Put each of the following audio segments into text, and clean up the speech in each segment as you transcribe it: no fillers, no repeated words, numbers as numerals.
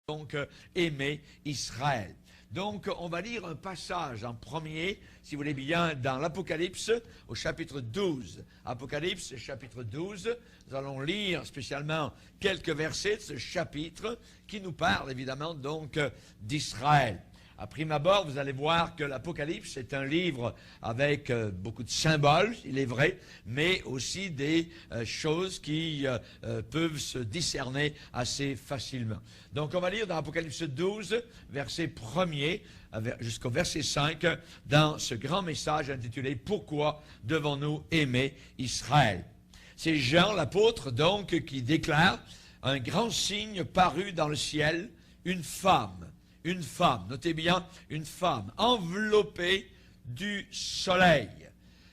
donc aimer Israël. Donc on va lire un passage en premier, si vous voulez bien, dans l'Apocalypse, au chapitre 12. Apocalypse, chapitre 12, nous allons lire spécialement quelques versets de ce chapitre qui nous parle évidemment donc d'Israël. À prime abord, vous allez voir que l'Apocalypse est un livre avec beaucoup de symboles, il est vrai, mais aussi des choses qui peuvent se discerner assez facilement. Donc on va lire dans l'Apocalypse 12, verset 1er jusqu'au verset 5, dans ce grand message intitulé « Pourquoi devons-nous aimer Israël ?» C'est Jean, l'apôtre, donc, qui déclare « Un grand signe parut dans le ciel, une femme, notez bien, une femme enveloppée du soleil,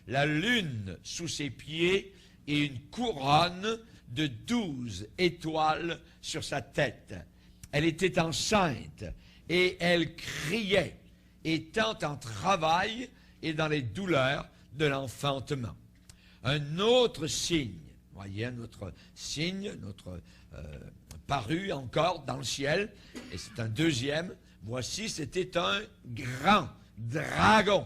la lune sous ses pieds et une couronne de 12 étoiles sur sa tête. Elle était enceinte et elle criait, étant en travail et dans les douleurs de l'enfantement. Un autre signe, voyez, un autre signe, paru encore dans le ciel, et c'est un deuxième. Voici, c'était un grand dragon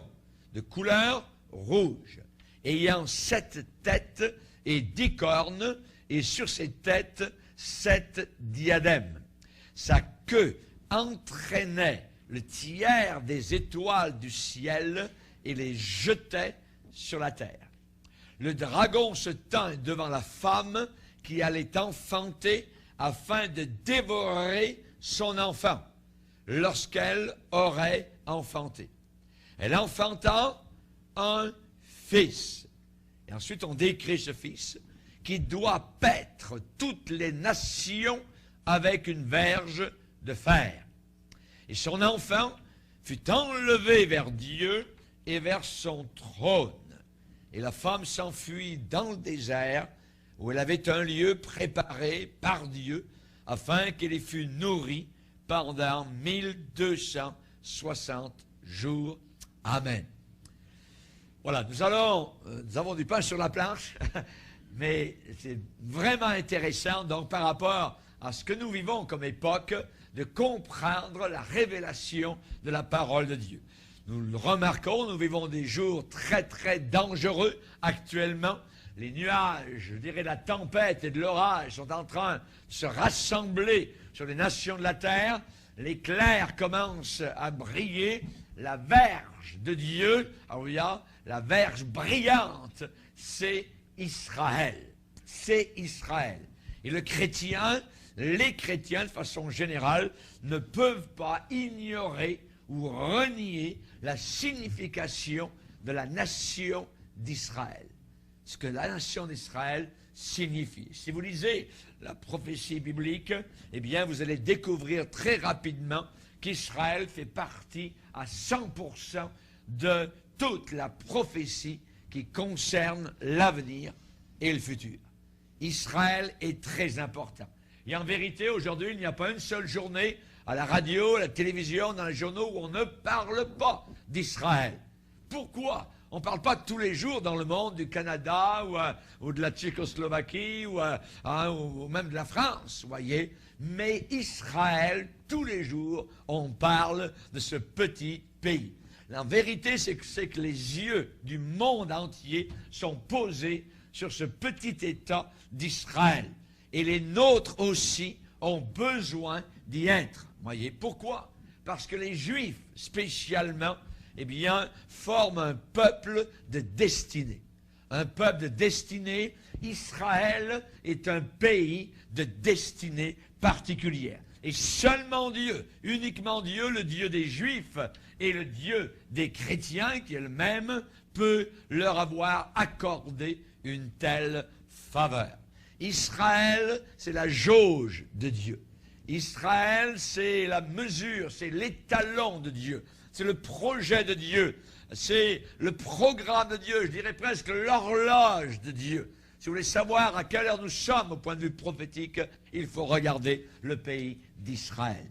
de couleur rouge, ayant 7 têtes et 10 cornes, et sur ses têtes 7 diadèmes. Sa queue entraînait le tiers des étoiles du ciel et les jetait sur la terre. Le dragon se tint devant la femme qui allait enfanter afin de dévorer son enfant lorsqu'elle aurait enfanté. Elle enfanta un fils. Et ensuite on décrit ce fils qui doit paître toutes les nations avec une verge de fer. Et son enfant fut enlevé vers Dieu et vers son trône. Et la femme s'enfuit dans le désert où elle avait un lieu préparé par Dieu afin qu'elle y fût nourrie pendant 1260 jours. Amen. Voilà, nous avons du pain sur la planche, mais c'est vraiment intéressant, donc par rapport à ce que nous vivons comme époque, de comprendre la révélation de la parole de Dieu. Nous le remarquons, nous vivons des jours très, très dangereux actuellement. Les nuages, je dirais la tempête et de l'orage sont en train de se rassembler sur les nations de la terre. L'éclair commence à briller. La verge de Dieu, la verge brillante, c'est Israël. C'est Israël. Et les chrétiens, de façon générale, ne peuvent pas ignorer ou renier la signification de la nation d'Israël. Ce que la nation d'Israël signifie. Si vous lisez la prophétie biblique, eh bien, vous allez découvrir très rapidement qu'Israël fait partie à 100% de toute la prophétie qui concerne l'avenir et le futur. Israël est très important. Et en vérité, aujourd'hui, il n'y a pas une seule journée à la radio, à la télévision, dans les journaux où on ne parle pas d'Israël. Pourquoi ? On ne parle pas tous les jours dans le monde du Canada ou de la Tchécoslovaquie ou même de la France, voyez. Mais Israël, tous les jours, on parle de ce petit pays. La vérité, c'est que les yeux du monde entier sont posés sur ce petit État d'Israël. Et les nôtres aussi ont besoin d'y être. Voyez, pourquoi? Parce que les Juifs, spécialement, eh bien, forment un peuple de destinée. Un peuple de destinée. Israël est un pays de destinée particulière. Et seulement Dieu, uniquement Dieu, le Dieu des Juifs et le Dieu des chrétiens, qui est le même, peut leur avoir accordé une telle faveur. Israël, c'est la jauge de Dieu. Israël, c'est la mesure, c'est l'étalon de Dieu. C'est le projet de Dieu. C'est le programme de Dieu, je dirais presque l'horloge de Dieu. Si vous voulez savoir à quelle heure nous sommes au point de vue prophétique, il faut regarder le pays d'Israël.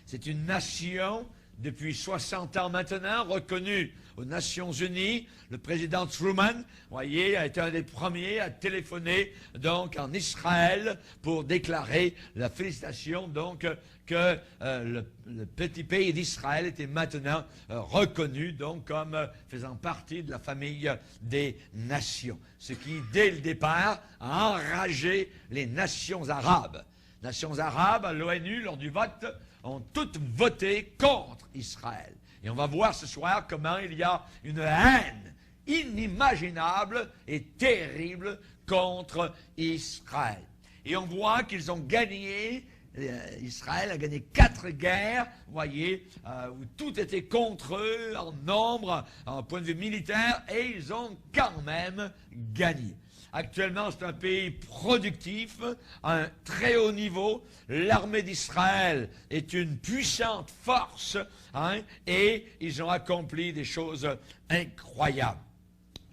C'est une nation depuis 60 ans maintenant, reconnu aux Nations Unies. Le président Truman, voyez, a été un des premiers à téléphoner donc en Israël pour déclarer la félicitation donc que le petit pays d'Israël était maintenant reconnu donc comme faisant partie de la famille des nations. Ce qui, dès le départ, a enragé les nations arabes. Nations arabes, à l'ONU, lors du vote, ont toutes voté contre Israël. Et on va voir ce soir comment il y a une haine inimaginable et terrible contre Israël. Et on voit qu'ils ont gagné, Israël a gagné 4 guerres, vous voyez, où tout était contre eux en nombre, en point de vue militaire, et ils ont quand même gagné. Actuellement, c'est un pays productif, à un très haut niveau. L'armée d'Israël est une puissante force, et ils ont accompli des choses incroyables.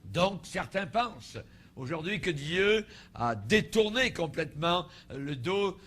Donc, certains pensent aujourd'hui que Dieu a détourné complètement le dos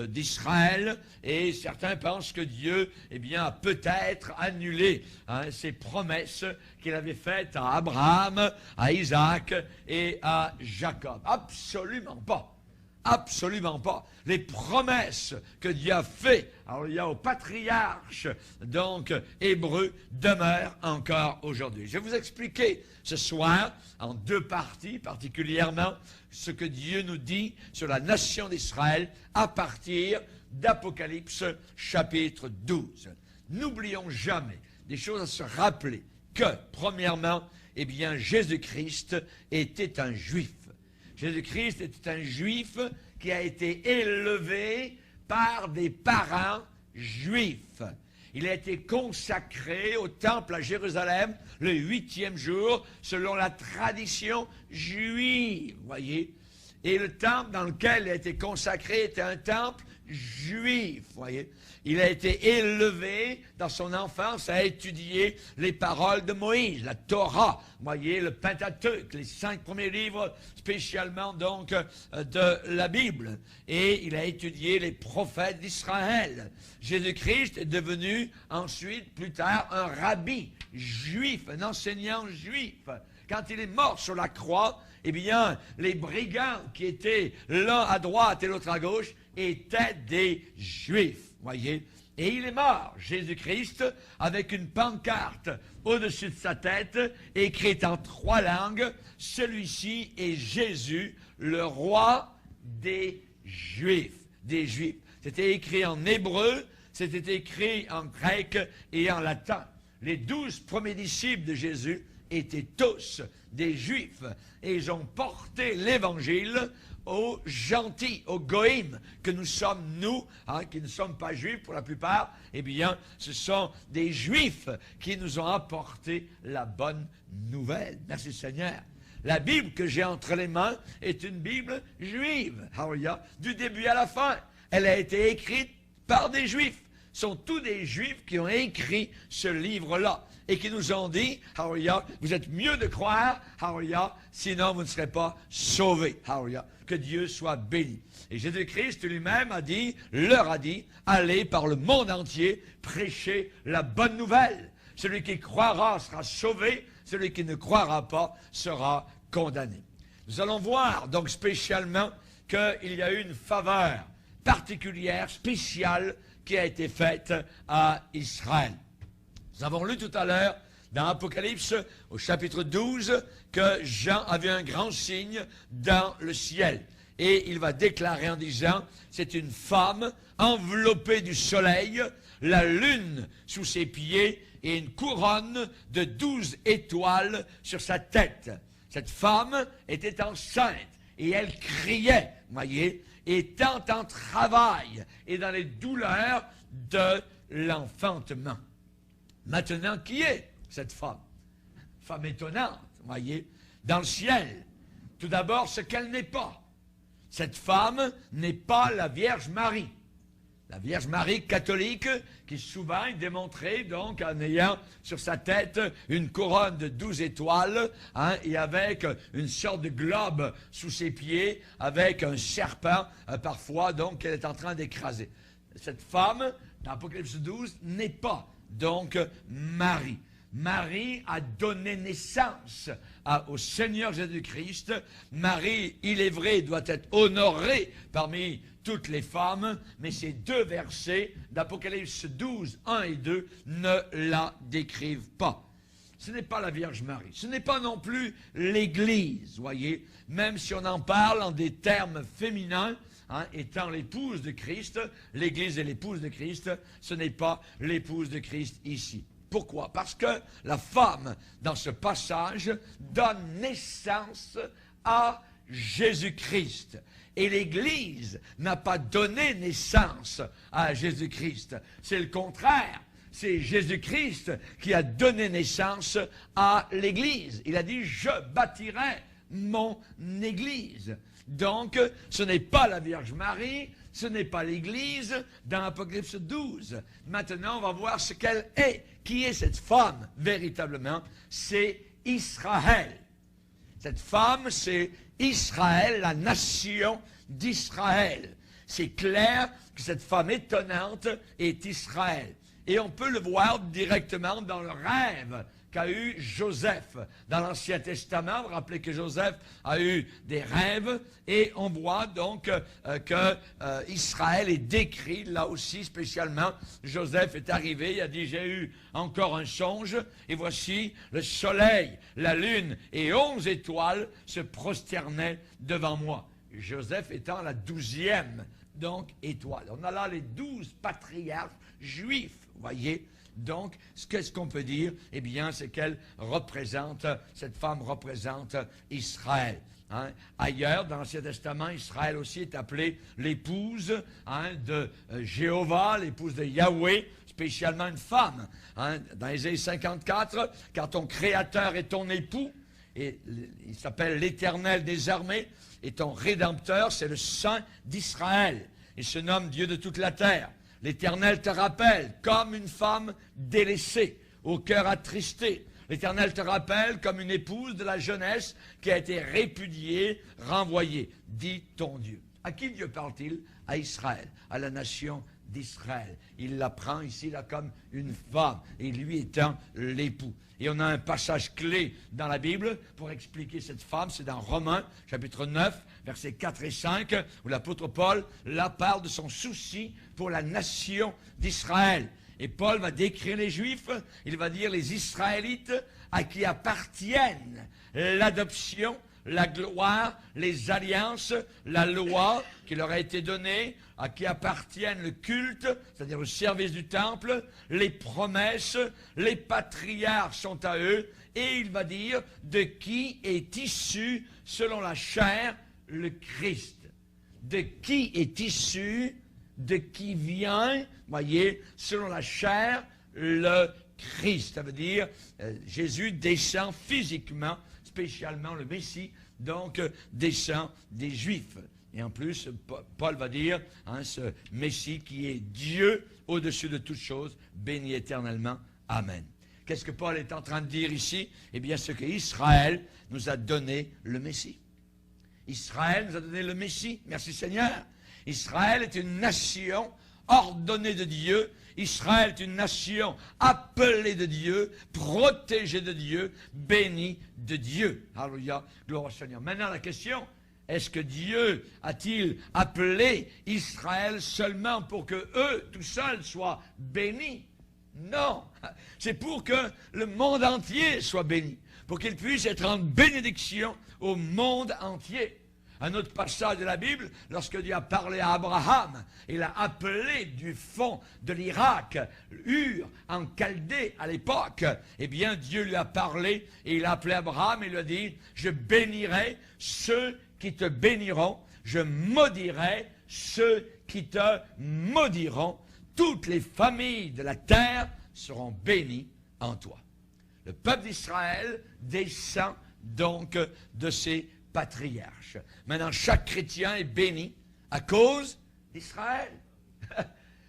d'Israël, et certains pensent que Dieu, a peut-être annulé ses promesses qu'il avait faites à Abraham, à Isaac et à Jacob. Absolument pas. Absolument pas. Les promesses que Dieu a faites aux patriarches, donc hébreux, demeurent encore aujourd'hui. Je vais vous expliquer ce soir, en 2 parties particulièrement, ce que Dieu nous dit sur la nation d'Israël à partir d'Apocalypse chapitre 12. N'oublions jamais des choses à se rappeler que, premièrement, Jésus-Christ était un juif. Jésus-Christ était un juif qui a été élevé par des parents juifs. Il a été consacré au temple à Jérusalem le 8e jour, selon la tradition juive, voyez. Et le temple dans lequel il a été consacré était un temple juif, voyez. Il a été élevé dans son enfance à étudier les paroles de Moïse, la Torah, voyez, le Pentateuque, les 5 premiers livres spécialement donc de la Bible. Et il a étudié les prophètes d'Israël. Jésus-Christ est devenu ensuite, plus tard, un rabbi juif, un enseignant juif. Quand il est mort sur la croix, les brigands qui étaient l'un à droite et l'autre à gauche étaient des juifs. Voyez, et il est mort, Jésus-Christ, avec une pancarte au-dessus de sa tête, écrite en 3 langues. Celui-ci est Jésus, le roi des Juifs. Des Juifs. C'était écrit en hébreu, c'était écrit en grec et en latin. Les 12 premiers disciples de Jésus étaient tous des Juifs, et ils ont porté l'Évangile aux gentils, aux goïms, que nous sommes nous, qui ne sommes pas juifs pour la plupart. Ce sont des juifs qui nous ont apporté la bonne nouvelle. Merci Seigneur. La Bible que j'ai entre les mains est une Bible juive, du début à la fin. Elle a été écrite par des juifs. Ce sont tous des juifs qui ont écrit ce livre-là et qui nous ont dit, vous êtes mieux de croire, sinon vous ne serez pas sauvés. Que Dieu soit béni. Et Jésus-Christ lui-même leur a dit, allez par le monde entier, prêcher la bonne nouvelle. Celui qui croira sera sauvé, celui qui ne croira pas sera condamné. Nous allons voir donc spécialement qu'il y a eu une faveur particulière, spéciale, qui a été faite à Israël. Nous avons lu tout à l'heure dans Apocalypse, au chapitre 12, que Jean avait un grand signe dans le ciel. Et il va déclarer en disant, c'est une femme enveloppée du soleil, la lune sous ses pieds et une couronne de 12 étoiles sur sa tête. Cette femme était enceinte et elle criait, voyez, étant en travail et dans les douleurs de l'enfantement. Maintenant, qui est cette femme? Femme étonnante, voyez, dans le ciel. Tout d'abord, ce qu'elle n'est pas. Cette femme n'est pas la Vierge Marie. La Vierge Marie catholique, qui souvent est démontrée donc en ayant sur sa tête une couronne de 12 étoiles, et avec une sorte de globe sous ses pieds, avec un serpent parfois donc qu'elle est en train d'écraser. Cette femme, dans Apocalypse 12, n'est pas donc Marie. Marie a donné naissance au Seigneur Jésus-Christ. Marie, il est vrai, doit être honorée parmi toutes les femmes, mais ces deux versets d'Apocalypse 12, 1 et 2 ne la décrivent pas. Ce n'est pas la Vierge Marie, ce n'est pas non plus l'Église, voyez, même si on en parle en des termes féminins, étant l'épouse de Christ, l'Église est l'épouse de Christ, ce n'est pas l'épouse de Christ ici. Pourquoi? Parce que la femme, dans ce passage, donne naissance à Jésus-Christ. Et l'Église n'a pas donné naissance à Jésus-Christ. C'est le contraire. C'est Jésus-Christ qui a donné naissance à l'Église. Il a dit, je bâtirai mon Église. Donc, ce n'est pas la Vierge Marie, ce n'est pas l'Église dans Apocalypse 12. Maintenant, on va voir ce qu'elle est. Qui est cette femme, véritablement? C'est Israël. Cette femme, c'est Israël, la nation d'Israël. C'est clair que cette femme étonnante est Israël. Et on peut le voir directement dans le rêve qu'a eu Joseph. Dans l'Ancien Testament, vous vous rappelez que Joseph a eu des rêves, et on voit donc que Israël est décrit, là aussi spécialement. Joseph est arrivé, il a dit, j'ai eu encore un songe, et voici le soleil, la lune et 11 étoiles se prosternaient devant moi. Joseph étant la 12e, donc, étoile. On a là les 12 patriarches juifs, vous voyez. Donc, qu'est-ce qu'on peut dire? Eh bien, c'est qu'elle représente, cette femme représente Israël. Ailleurs, dans l'Ancien Testament, Israël aussi est appelée l'épouse de Jéhovah, l'épouse de Yahweh, spécialement une femme. Dans Ésaïe 54, car ton Créateur est ton époux, et il s'appelle l'Éternel des armées, et ton Rédempteur, c'est le Saint d'Israël. Il se nomme Dieu de toute la terre. L'Éternel te rappelle comme une femme délaissée, au cœur attristé. L'Éternel te rappelle comme une épouse de la jeunesse qui a été répudiée, renvoyée, dit ton Dieu. À qui Dieu parle-t-il? À Israël, à la nation d'Israël. Il la prend ici là comme une femme, et lui étant l'époux. Et on a un passage clé dans la Bible pour expliquer cette femme, c'est dans Romains, chapitre 9, versets 4 et 5, où l'apôtre Paul, là, parle de son souci pour la nation d'Israël. Et Paul va décrire les Juifs, il va dire les Israélites à qui appartiennent l'adoption, la gloire, les alliances, la loi qui leur a été donnée, à qui appartiennent le culte, c'est-à-dire le service du temple, les promesses, les patriarches sont à eux, et il va dire de qui est issu, selon la chair, le Christ. De qui est issu, de qui vient, voyez, selon la chair, le Christ. Ça veut dire, Jésus descend physiquement, spécialement le Messie, donc descend des Juifs. Et en plus, Paul va dire, ce Messie qui est Dieu au-dessus de toutes choses, béni éternellement. Amen. Qu'est-ce que Paul est en train de dire ici? Eh bien, ce que Israël nous a donné le Messie. Israël nous a donné le Messie. Merci Seigneur. Israël est une nation ordonnée de Dieu. Israël est une nation appelée de Dieu, protégée de Dieu, bénie de Dieu. Alléluia, gloire au Seigneur. Maintenant la question, est-ce que Dieu a-t-il appelé Israël seulement pour que eux, tout seuls, soient bénis? Non, c'est pour que le monde entier soit béni, pour qu'il puisse être en bénédiction au monde entier. Un autre passage de la Bible, lorsque Dieu a parlé à Abraham, il a appelé du fond de l'Irak, Ur, en Chaldée à l'époque, eh bien Dieu lui a parlé et il a appelé Abraham et lui a dit, je bénirai ceux qui te béniront, je maudirai ceux qui te maudiront, toutes les familles de la terre seront bénies en toi. Le peuple d'Israël descend donc de ces patriarches. Maintenant, chaque chrétien est béni à cause d'Israël.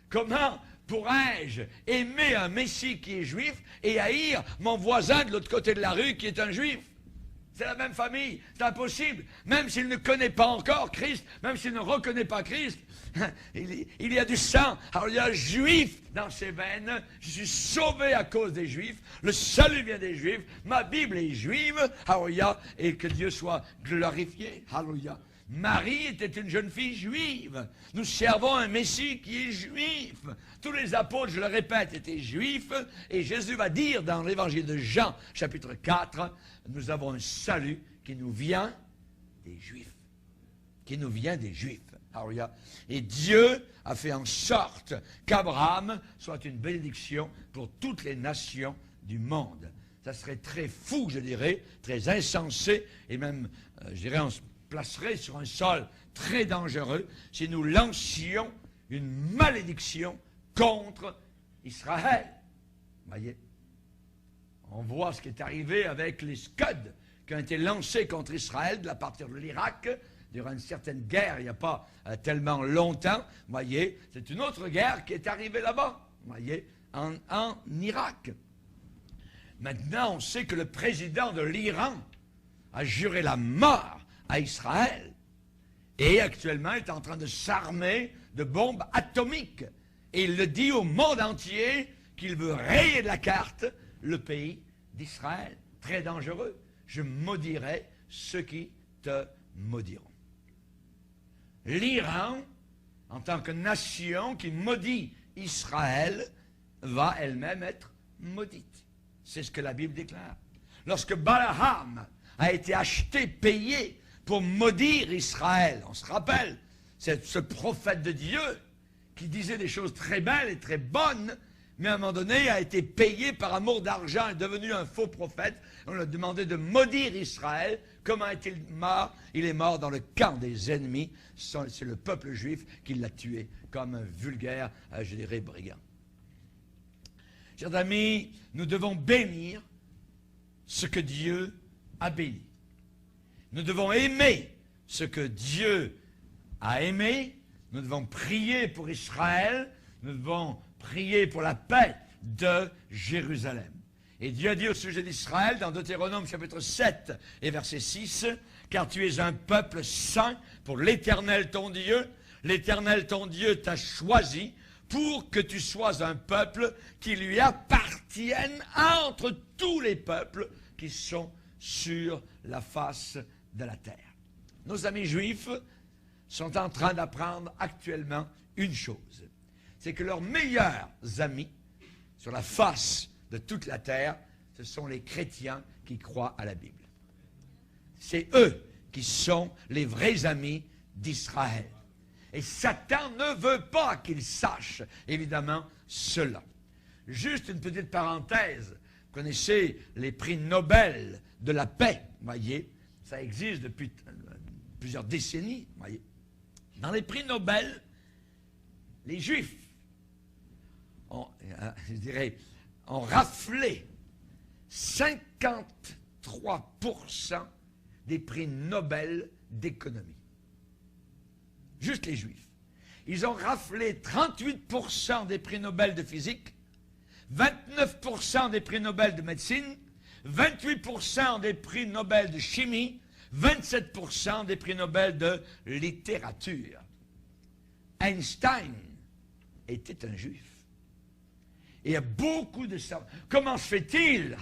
Comment pourrais-je aimer un Messie qui est juif et haïr mon voisin de l'autre côté de la rue qui est un juif? C'est la même famille, c'est impossible. Même s'il ne connaît pas encore Christ, même s'il ne reconnaît pas Christ, il y a du sang. Alors il y a juif dans ses veines. Je suis sauvé à cause des juifs. Le salut vient des juifs. Ma Bible est juive. Alléluia. Et que Dieu soit glorifié. Alléluia. Marie était une jeune fille juive. Nous servons un Messie qui est juif. Tous les apôtres, je le répète, étaient juifs. Et Jésus va dire dans l'évangile de Jean, chapitre 4, nous avons un salut qui nous vient des juifs. Qui nous vient des juifs. Alléluia. Et Dieu a fait en sorte qu'Abraham soit une bénédiction pour toutes les nations du monde. Ça serait très fou, je dirais, très insensé, et même, je dirais, on se placerait sur un sol très dangereux si nous lancions une malédiction contre Israël. Vous voyez? On voit ce qui est arrivé avec les Scuds qui ont été lancés contre Israël à partir de l'Irak durant une certaine guerre, il n'y a pas tellement longtemps. Vous voyez, c'est une autre guerre qui est arrivée là-bas, vous voyez, en Irak. Maintenant, on sait que le président de l'Iran a juré la mort à Israël et actuellement est en train de s'armer de bombes atomiques. Et il le dit au monde entier qu'il veut rayer de la carte le pays d'Israël. Très dangereux. Je maudirai ceux qui te maudiront. L'Iran, en tant que nation qui maudit Israël, va elle-même être maudite. C'est ce que la Bible déclare. Lorsque Balaam a été acheté, payé pour maudire Israël, on se rappelle, c'est ce prophète de Dieu qui disait des choses très belles et très bonnes, mais à un moment donné a été payé par amour d'argent, est devenu un faux prophète. On lui a demandé de maudire Israël. Comment est-il mort? Il est mort dans le camp des ennemis. C'est le peuple juif qui l'a tué comme un vulgaire, je dirais, brigand. Chers amis, nous devons bénir ce que Dieu a béni. Nous devons aimer ce que Dieu a aimé. Nous devons prier pour Israël. Nous devons prier pour la paix de Jérusalem. Et Dieu a dit au sujet d'Israël, dans Deutéronome chapitre 7 et verset 6, « Car tu es un peuple saint pour l'Éternel ton Dieu. L'Éternel ton Dieu t'a choisi pour que tu sois un peuple qui lui appartienne entre tous les peuples qui sont sur la face de la terre. » Nos amis juifs sont en train d'apprendre actuellement une chose. C'est que leurs meilleurs amis sur la face de toute la terre, ce sont les chrétiens qui croient à la Bible. C'est eux qui sont les vrais amis d'Israël. Et Satan ne veut pas qu'ils sachent, évidemment, cela. Juste une petite parenthèse. Vous connaissez les prix Nobel de la paix, voyez. Ça existe depuis plusieurs décennies, voyez. Dans les prix Nobel, les Juifs ont, je dirais, ont raflé 53% des prix Nobel d'économie. Juste les Juifs. Ils ont raflé 38% des prix Nobel de physique, 29% des prix Nobel de médecine, 28% des prix Nobel de chimie, 27% des prix Nobel de littérature. Einstein était un juif. Et il y a beaucoup de savants. Comment se fait-il,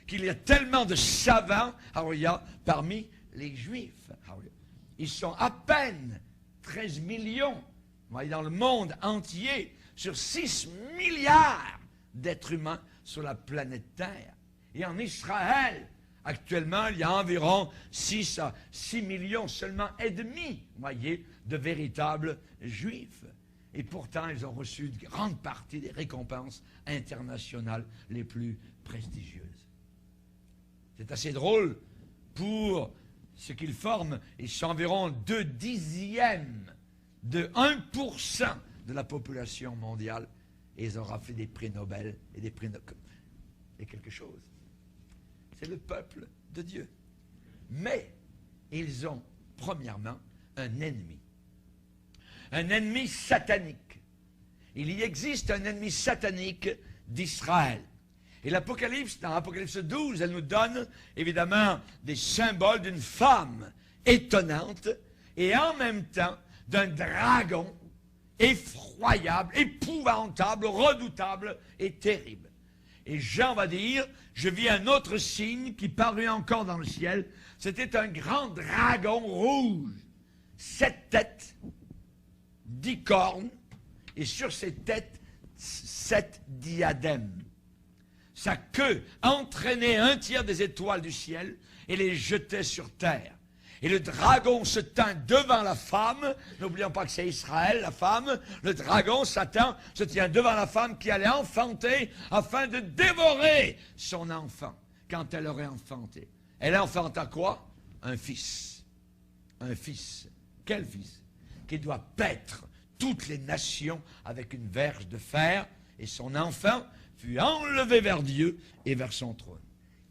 qu'il y a tellement de savants, parmi les juifs? Ils sont à peine 13 millions dans le monde entier, sur 6 milliards d'êtres humains sur la planète Terre. Et en Israël, actuellement, il y a environ 6 à 6 millions seulement et demi, voyez, de véritables juifs. Et pourtant, ils ont reçu une grande partie des récompenses internationales les plus prestigieuses. C'est assez drôle pour ce qu'ils forment. Ils sont environ 2/10 de 1% de la population mondiale. Et ils ont raflé des prix Nobel et des prix Nobel. Et quelque chose. C'est le peuple de Dieu. Mais ils ont, premièrement, un ennemi. Un ennemi satanique. Il y existe un ennemi satanique d'Israël. Et l'Apocalypse, dans l'Apocalypse 12, elle nous donne évidemment des symboles d'une femme étonnante et en même temps d'un dragon effroyable, épouvantable, redoutable et terrible. Et Jean va dire, je vis un autre signe qui parut encore dans le ciel. C'était un grand dragon rouge, 7 têtes, 10 cornes, et sur ces têtes, 7 diadèmes. Sa queue entraînait un tiers des étoiles du ciel et les jetait sur terre. Et le dragon se tint devant la femme. N'oublions pas que c'est Israël, la femme. Le dragon, Satan, se tient devant la femme qui allait enfanter afin de dévorer son enfant quand elle aurait enfanté. Elle enfanta quoi? Un fils. Un fils. Quel fils? Qui doit paître toutes les nations avec une verge de fer. Et son enfant fut enlevé vers Dieu et vers son trône.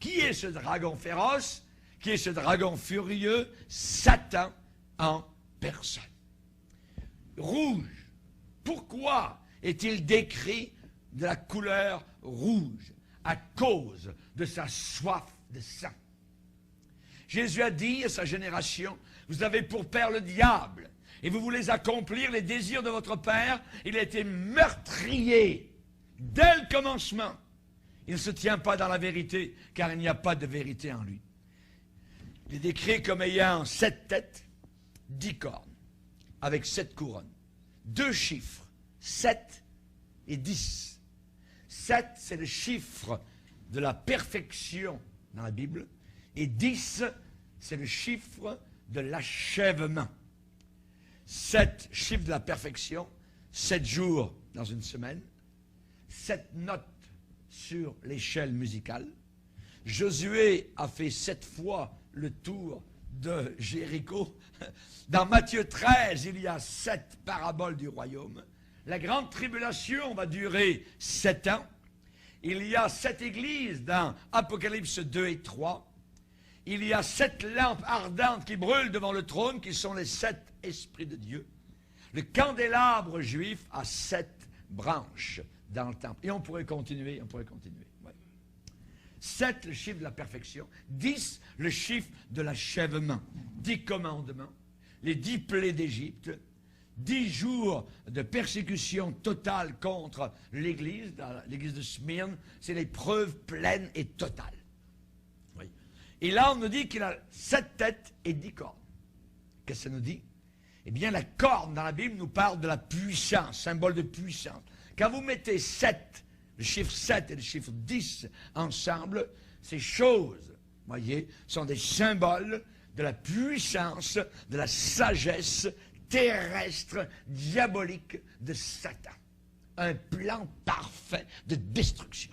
Qui est ce dragon féroce? Qui est ce dragon furieux? Satan en personne. Rouge. Pourquoi est-il décrit de la couleur rouge? À cause de sa soif de sang. Jésus a dit à sa génération, vous avez pour père le diable, et vous voulez accomplir les désirs de votre père. Il a été meurtrier dès le commencement. Il ne se tient pas dans la vérité, car il n'y a pas de vérité en lui. Il est décrit comme ayant 7 têtes, 10 cornes, avec 7 couronnes. 2 chiffres, 7 et 10. 7, c'est le chiffre de la perfection dans la Bible, et 10, c'est le chiffre de l'achèvement. 7 chiffres de la perfection, 7 jours dans une semaine, 7 notes sur l'échelle musicale. Josué a fait 7 fois le tour de Jéricho. Dans Matthieu 13, il y a 7 paraboles du royaume. La grande tribulation va durer 7 ans. Il y a 7 églises dans Apocalypse 2 et 3. Il y a 7 lampes ardentes qui brûlent devant le trône, qui sont les 7 esprits de Dieu. Le candélabre juif a 7 branches dans le temple. Et on pourrait continuer, Ouais. 7, le chiffre de la perfection. 10, le chiffre de l'achèvement. 10 commandements, les 10 plaies d'Égypte, 10 jours de persécution totale contre l'Église, dans l'Église de Smyrne, c'est l'épreuve pleine et totale. Oui. Et là, on nous dit qu'il a 7 têtes et 10 cornes. Qu'est-ce que ça nous dit? Eh bien, la corne dans la Bible nous parle de la puissance, symbole de puissance. Quand vous mettez 7, le chiffre 7 et le chiffre 10 ensemble, ces choses, voyez, sont des symboles de la puissance, de la sagesse terrestre, diabolique de Satan. Un plan parfait de destruction.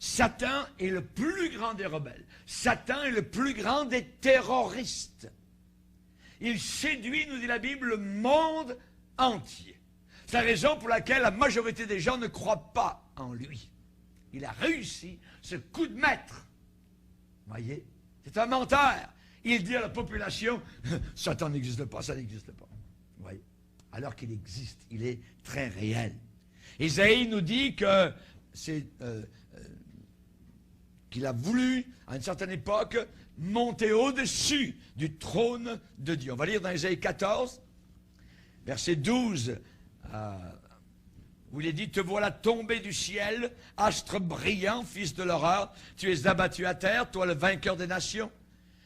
Satan est le plus grand des rebelles. Satan est le plus grand des terroristes. Il séduit, nous dit la Bible, le monde entier. C'est la raison pour laquelle la majorité des gens ne croient pas en lui. Il a réussi ce coup de maître. Voyez, c'est un menteur. Il dit à la population, Satan n'existe pas, ça n'existe pas. Voyez, alors qu'il existe, il est très réel. Isaïe nous dit que c'est qu'il a voulu, à une certaine époque, monter au-dessus du trône de Dieu. On va lire dans Isaïe 14, verset 12, où il est dit, « Te voilà tombé du ciel, astre brillant, fils de l'horreur, tu es abattu à terre, toi le vainqueur des nations.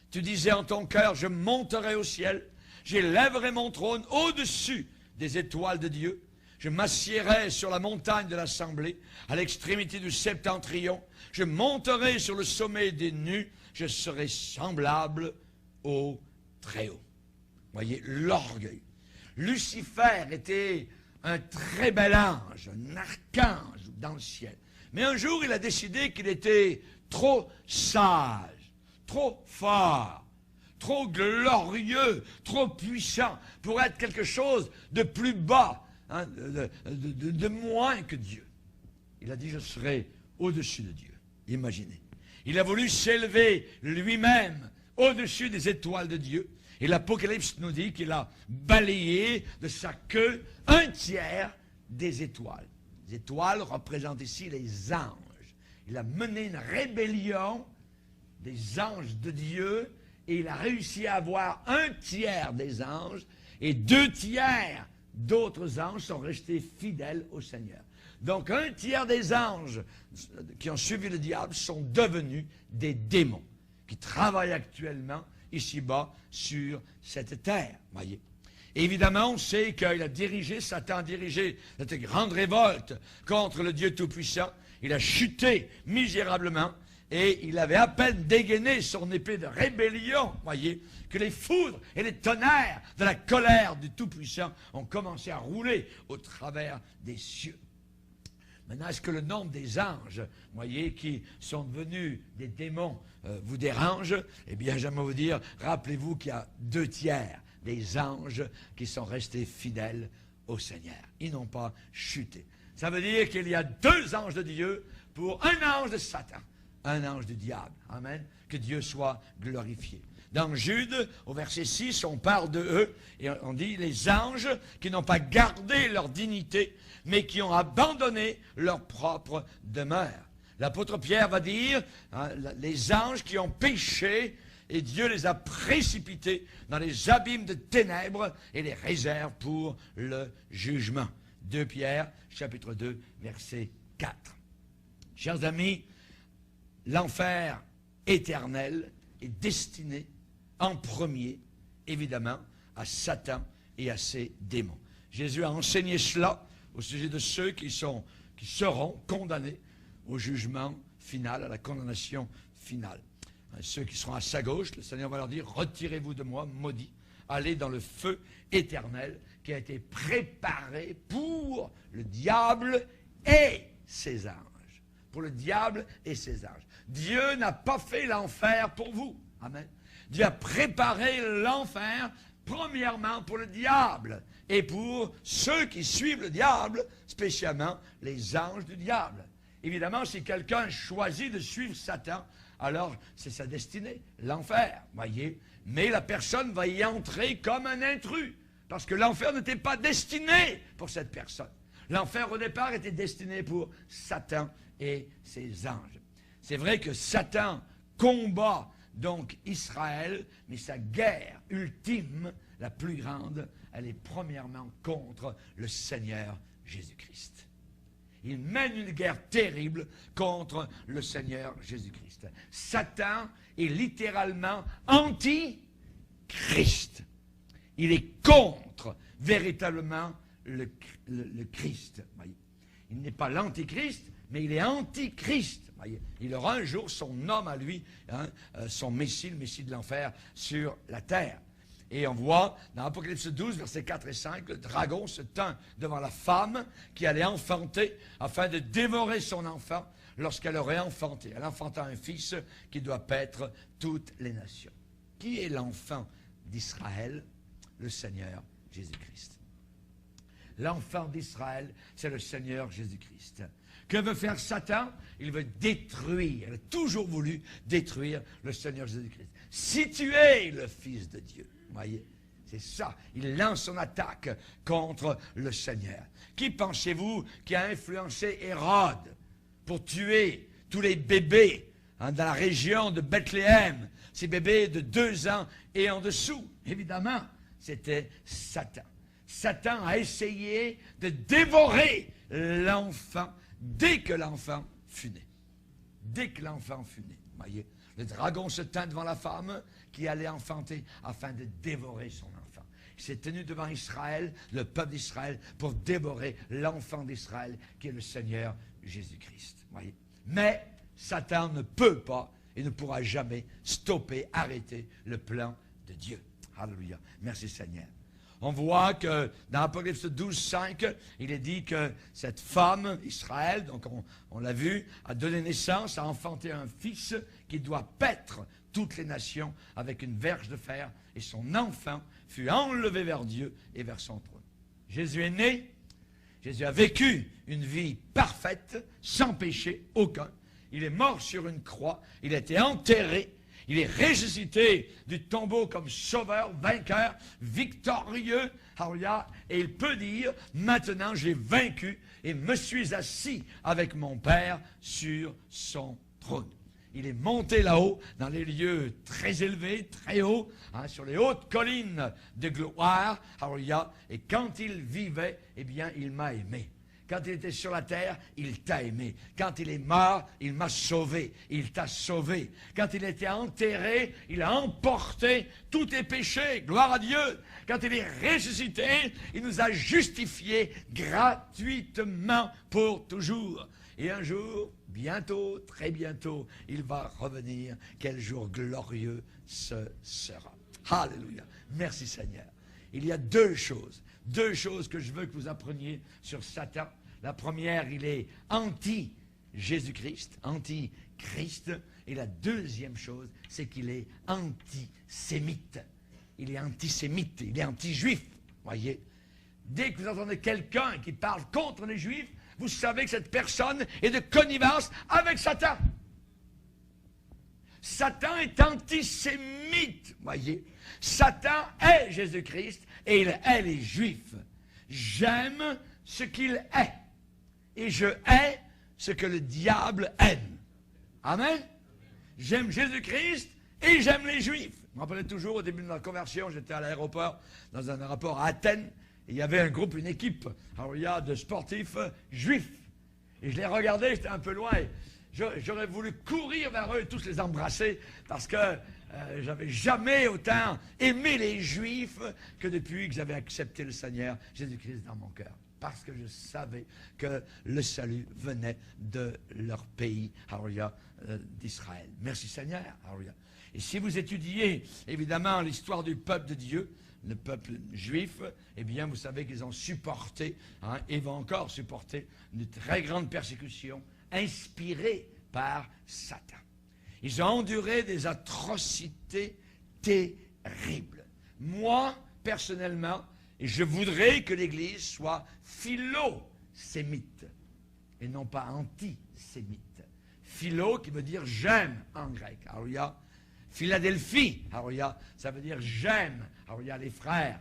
Tu disais en ton cœur, je monterai au ciel, j'élèverai mon trône au-dessus des étoiles de Dieu. Je m'assiérai sur la montagne de l'assemblée, à l'extrémité du septentrion. Je monterai sur le sommet des nues, je serai semblable au Très-Haut. » Voyez, l'orgueil. Lucifer était un très bel ange, un archange dans le ciel. Mais un jour, il a décidé qu'il était trop sage, trop fort, trop glorieux, trop puissant pour être quelque chose de plus bas, hein, de moins que Dieu. Il a dit, je serai au-dessus de Dieu. Imaginez. Il a voulu s'élever lui-même au-dessus des étoiles de Dieu. Et l'Apocalypse nous dit qu'il a balayé de sa queue un tiers des étoiles. étoiles représentent ici les anges. Il a mené une rébellion des anges de Dieu et il a réussi à avoir 1/3 des anges et 2/3 d'autres anges sont restés fidèles au Seigneur. Donc 1/3 des anges qui ont suivi le diable sont devenus des démons qui travaillent actuellement ici-bas sur cette terre. Voyez. Évidemment, on sait qu'il a dirigé, Satan a dirigé cette grande révolte contre le Dieu Tout-Puissant. Il a chuté misérablement et il avait à peine dégainé son épée de rébellion, voyez, que les foudres et les tonnerres de la colère du Tout-Puissant ont commencé à rouler au travers des cieux. Maintenant, est-ce que le nombre des anges, voyez, qui sont devenus des démons, vous dérange? Eh bien, j'aimerais vous dire, rappelez-vous qu'il y a 2/3 des anges qui sont restés fidèles au Seigneur. Ils n'ont pas chuté. Ça veut dire qu'il y a 2 anges de Dieu pour un ange de Satan, un ange du diable. Amen. Que Dieu soit glorifié. Dans Jude, au verset 6, on parle de eux, et on dit les anges qui n'ont pas gardé leur dignité, mais qui ont abandonné leur propre demeure. L'apôtre Pierre va dire, hein, les anges qui ont péché, et Dieu les a précipités dans les abîmes de ténèbres et les réserve pour le jugement. 2 Pierre, chapitre 2, verset 4. Chers amis, l'enfer éternel est destiné en premier, évidemment, à Satan et à ses démons. Jésus a enseigné cela au sujet de ceux qui seront condamnés au jugement final, à la condamnation finale. Ceux qui seront à sa gauche, le Seigneur va leur dire, retirez-vous de moi, maudits, allez dans le feu éternel qui a été préparé pour le diable et ses anges. Pour le diable et ses anges. Dieu n'a pas fait l'enfer pour vous. Amen. Dieu a préparé l'enfer, premièrement pour le diable et pour ceux qui suivent le diable, spécialement les anges du diable. Évidemment, si quelqu'un choisit de suivre Satan, alors c'est sa destinée, l'enfer, voyez. Mais la personne va y entrer comme un intrus, parce que l'enfer n'était pas destiné pour cette personne. L'enfer, au départ, était destiné pour Satan et ses anges. C'est vrai que Satan combat donc Israël, mais sa guerre ultime, la plus grande, elle est premièrement contre le Seigneur Jésus-Christ. Il mène une guerre terrible contre le Seigneur Jésus-Christ. Satan est littéralement anti-Christ. Il est contre véritablement le Christ. Voyez. Il n'est pas l'antichrist, mais il est anti-Christ. Voyez. Il aura un jour son homme à lui, hein, son Messie, le Messie de l'enfer, sur la terre. Et on voit dans Apocalypse 12, versets 4 et 5, le dragon se tint devant la femme qui allait enfanter afin de dévorer son enfant lorsqu'elle aurait enfanté. Elle enfanta un fils qui doit paître toutes les nations. Qui est l'enfant d'Israël? Le Seigneur Jésus-Christ. L'enfant d'Israël, c'est le Seigneur Jésus-Christ. Que veut faire Satan? Il veut détruire, il a toujours voulu détruire le Seigneur Jésus-Christ. Si tu es le Fils de Dieu, voyez, c'est ça. Il lance son attaque contre le Seigneur. Qui pensez-vous qui a influencé Hérode pour tuer tous les bébés dans la région de Bethléem, ces bébés de 2 ans et en dessous? Évidemment, c'était Satan. Satan a essayé de dévorer l'enfant dès que l'enfant fut né. Dès que l'enfant fut né, voyez. Le dragon se tint devant la femme qui allait enfanter afin de dévorer son enfant. Il s'est tenu devant Israël, le peuple d'Israël, pour dévorer l'enfant d'Israël qui est le Seigneur Jésus-Christ. Voyez. Mais Satan ne peut pas et ne pourra jamais stopper, arrêter le plan de Dieu. Alléluia. Merci Seigneur. On voit que dans Apocalypse 12, 5, il est dit que cette femme, Israël, donc on l'a vu, a donné naissance, a enfanté un fils qui doit paître toutes les nations avec une verge de fer, et son enfant fut enlevé vers Dieu et vers son trône. Jésus est né, Jésus a vécu une vie parfaite, sans péché aucun. Il est mort sur une croix, il a été enterré, Il est ressuscité du tombeau comme sauveur, vainqueur, victorieux. Alléluia. Et il peut dire, maintenant j'ai vaincu et me suis assis avec mon Père sur son trône. Il est monté là-haut, dans les lieux très élevés, très hauts, sur les hautes collines de gloire. Alléluia. Et quand il vivait, eh bien, il m'a aimé. Quand il était sur la terre, il t'a aimé. Quand il est mort, il m'a sauvé. Il t'a sauvé. Quand il était enterré, il a emporté tous tes péchés. Gloire à Dieu. Quand il est ressuscité, il nous a justifiés gratuitement pour toujours. Et un jour, bientôt, très bientôt, il va revenir. Quel jour glorieux ce sera. Alléluia. Merci Seigneur. Il y a deux choses que je veux que vous appreniez sur Satan. La première, il est anti-Jésus-Christ, anti-Christ. Et la deuxième chose, c'est qu'il est antisémite. Il est antisémite, il est anti-juif. Voyez, dès que vous entendez quelqu'un qui parle contre les Juifs, vous savez que cette personne est de connivence avec Satan. Satan est antisémite, voyez. Satan est Jésus-Christ et il est les Juifs. J'aime ce qu'il est et je hais ce que le diable aime. Amen. J'aime Jésus-Christ et j'aime les Juifs. Je me rappelais toujours au début de ma conversion, j'étais à l'aéroport, dans un aéroport à Athènes, et il y avait un groupe, une équipe, alors il y a de sportifs juifs. Et je les regardais, j'étais un peu loin, et j'aurais voulu courir vers eux et tous les embrasser, parce que j'avais jamais autant aimé les Juifs que depuis que j'avais accepté le Seigneur Jésus-Christ dans mon cœur. Parce que je savais que le salut venait de leur pays, alléluia, d'Israël. Merci Seigneur, alléluia. Et si vous étudiez évidemment l'histoire du peuple de Dieu, le peuple juif, eh bien vous savez qu'ils ont supporté, et vont encore supporter une très grande persécution inspirée par Satan. Ils ont enduré des atrocités terribles. Moi, personnellement, et je voudrais que l'Église soit philo-sémite et non pas antisémite. Philo qui veut dire j'aime en grec. Alléluia. Philadelphie, alléluia, ça veut dire j'aime. Alléluia, les frères.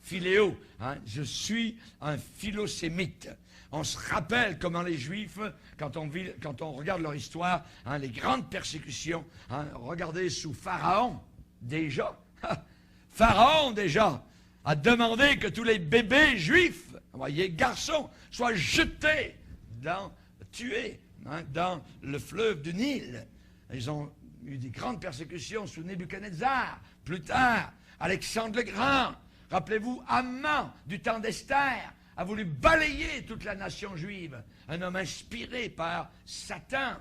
Philéo, je suis un philosémite. On se rappelle comment les Juifs, quand on regarde leur histoire, les grandes persécutions, regardez sous Pharaon, déjà. Pharaon, déjà, a demandé que tous les bébés juifs, voyez, garçons, soient jetés, tués, dans le fleuve du Nil. Ils ont eu des grandes persécutions sous Nebuchadnezzar. Plus tard, Alexandre le Grand. Rappelez-vous, Haman, du temps d'Esther, a voulu balayer toute la nation juive. Un homme inspiré par Satan.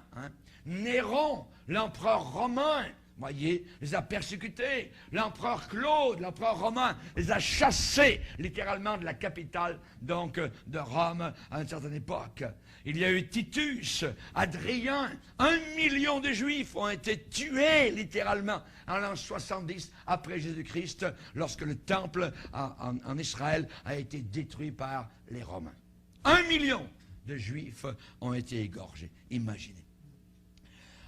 Néron, l'empereur romain, voyez, les a persécutés. L'empereur Claude, l'empereur romain, les a chassés littéralement de la capitale, donc de Rome, à une certaine époque. Il y a eu Titus, Adrien, 1 million de Juifs ont été tués littéralement en l'an 70 après Jésus-Christ, lorsque le temple en Israël a été détruit par les Romains. 1 million de Juifs ont été égorgés, imaginez.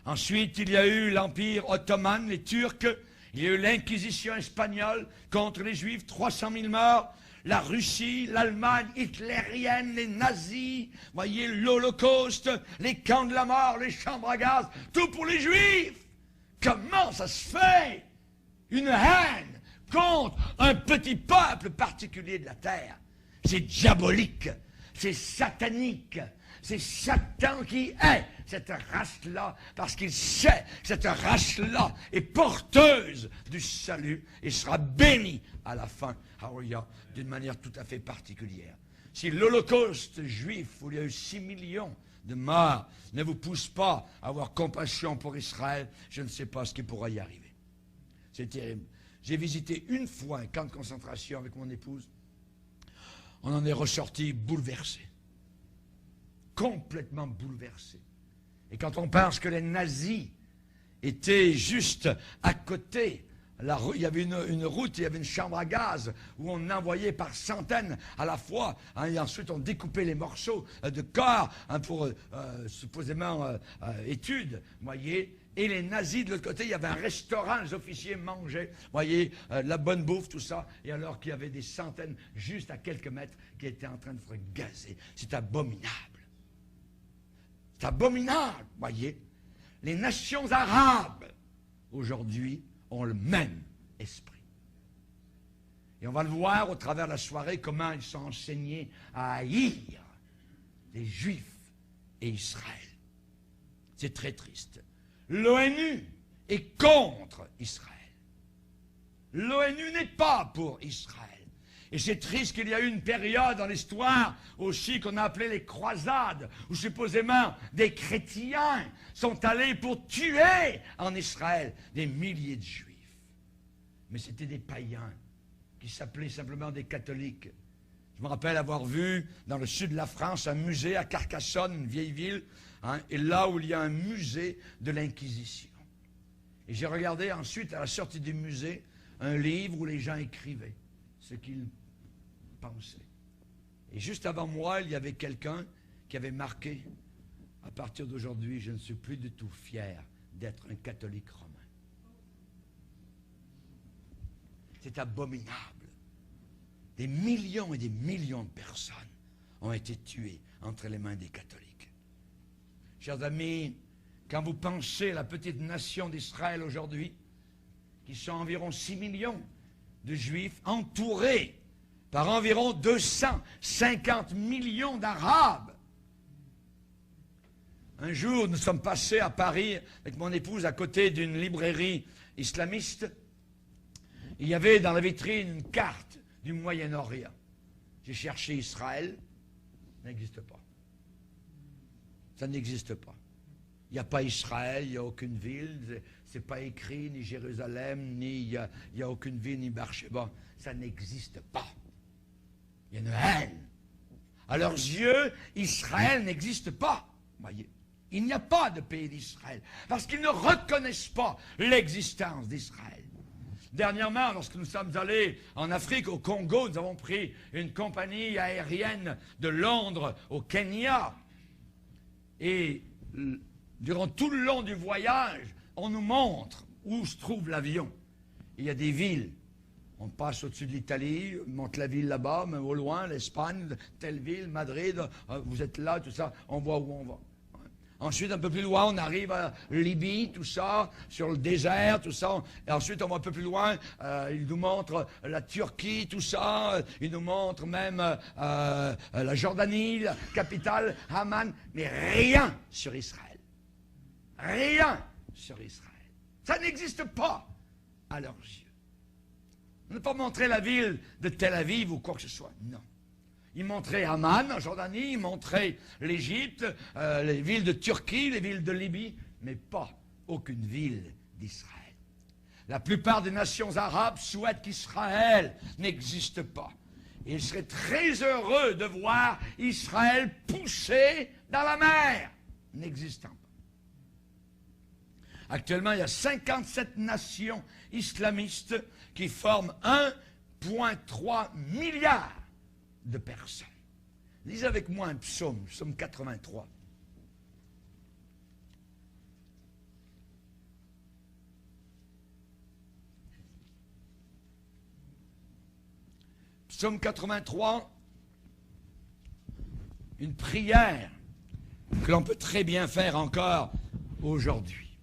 Ensuite, il y a eu l'Empire ottoman, les Turcs. Il y a eu l'Inquisition espagnole contre les Juifs, 300 000 morts. La Russie, l'Allemagne hitlérienne, les nazis, voyez, l'Holocauste, les camps de la mort, les chambres à gaz, tout pour les Juifs. Comment ça se fait? Une haine contre un petit peuple particulier de la terre. C'est diabolique, c'est satanique. C'est Satan qui est cette race-là, parce qu'il sait que cette race-là est porteuse du salut et sera bénie à la fin, d'une manière tout à fait particulière. Si l'Holocauste juif, où il y a eu 6 millions de morts, ne vous pousse pas à avoir compassion pour Israël, je ne sais pas ce qui pourra y arriver. C'est terrible. J'ai visité une fois un camp de concentration avec mon épouse. On en est ressorti bouleversé. Complètement bouleversé. Et quand on pense que les nazis étaient juste à côté, il y avait une route, il y avait une chambre à gaz où on envoyait par centaines à la fois, et ensuite on découpait les morceaux de corps pour supposément études, voyez, Et les nazis, de l'autre côté, il y avait un restaurant, les officiers mangeaient, vous voyez, de la bonne bouffe, tout ça, et alors qu'il y avait des centaines, juste à quelques mètres, qui étaient en train de se gazer. C'est abominable. C'est abominable, vous voyez. Les nations arabes, aujourd'hui, ont le même esprit. Et on va le voir au travers de la soirée, comment ils sont enseignés à haïr les Juifs et Israël. C'est très triste. L'ONU est contre Israël. L'ONU n'est pas pour Israël. Et c'est triste qu'il y a eu une période dans l'histoire aussi qu'on a appelée les croisades, où supposément des chrétiens sont allés pour tuer en Israël des milliers de Juifs. Mais c'était des païens qui s'appelaient simplement des catholiques. Je me rappelle avoir vu dans le sud de la France un musée à Carcassonne, une vieille ville, et là où il y a un musée de l'Inquisition. Et j'ai regardé ensuite, à la sortie du musée, un livre où les gens écrivaient ce qu'ils pensaient. Et juste avant moi, il y avait quelqu'un qui avait marqué « À partir d'aujourd'hui, je ne suis plus du tout fier d'être un catholique romain. » C'est abominable. Des millions et des millions de personnes ont été tuées entre les mains des catholiques. Chers amis, quand vous pensez à la petite nation d'Israël aujourd'hui, qui sont environ 6 millions de Juifs, entourés par environ 250 millions d'Arabes. Un jour, nous sommes passés à Paris avec mon épouse à côté d'une librairie islamiste. Il y avait dans la vitrine une carte du Moyen-Orient. J'ai cherché Israël, ça n'existe pas. Ça n'existe pas. Il n'y a pas Israël, il n'y a aucune ville, c'est pas écrit, ni Jérusalem, ni il n'y a aucune ville, ni Beersheba. Ça n'existe pas. Il y a une haine. À leurs yeux, Israël n'existe pas. Voyez, il n'y a pas de pays d'Israël, parce qu'ils ne reconnaissent pas l'existence d'Israël. Dernièrement, lorsque nous sommes allés en Afrique, au Congo, nous avons pris une compagnie aérienne de Londres au Kenya. Et durant tout le long du voyage, on nous montre où se trouve l'avion. Il y a des villes. On passe au-dessus de l'Italie, on monte la ville là-bas, mais au loin, l'Espagne, telle ville, Madrid, vous êtes là, tout ça, on voit où on va. Ensuite, un peu plus loin, on arrive à Libye, tout ça, sur le désert, tout ça. Et ensuite, on va un peu plus loin, il nous montre la Turquie, tout ça. Il nous montre même la Jordanie, la capitale, Amman. Mais rien sur Israël. Rien sur Israël. Ça n'existe pas à leurs yeux. On n'a pas montré la ville de Tel Aviv ou quoi que ce soit. Non. Ils montraient Amman en Jordanie, ils montraient l'Égypte, les villes de Turquie, les villes de Libye, mais pas aucune ville d'Israël. La plupart des nations arabes souhaitent qu'Israël n'existe pas. Et ils seraient très heureux de voir Israël pousser dans la mer, n'existant pas. Actuellement, il y a 57 nations islamistes qui forment 1,3 milliard de personnes. Lisez avec moi un psaume, psaume 83. Psaume 83, une prière que l'on peut très bien faire encore aujourd'hui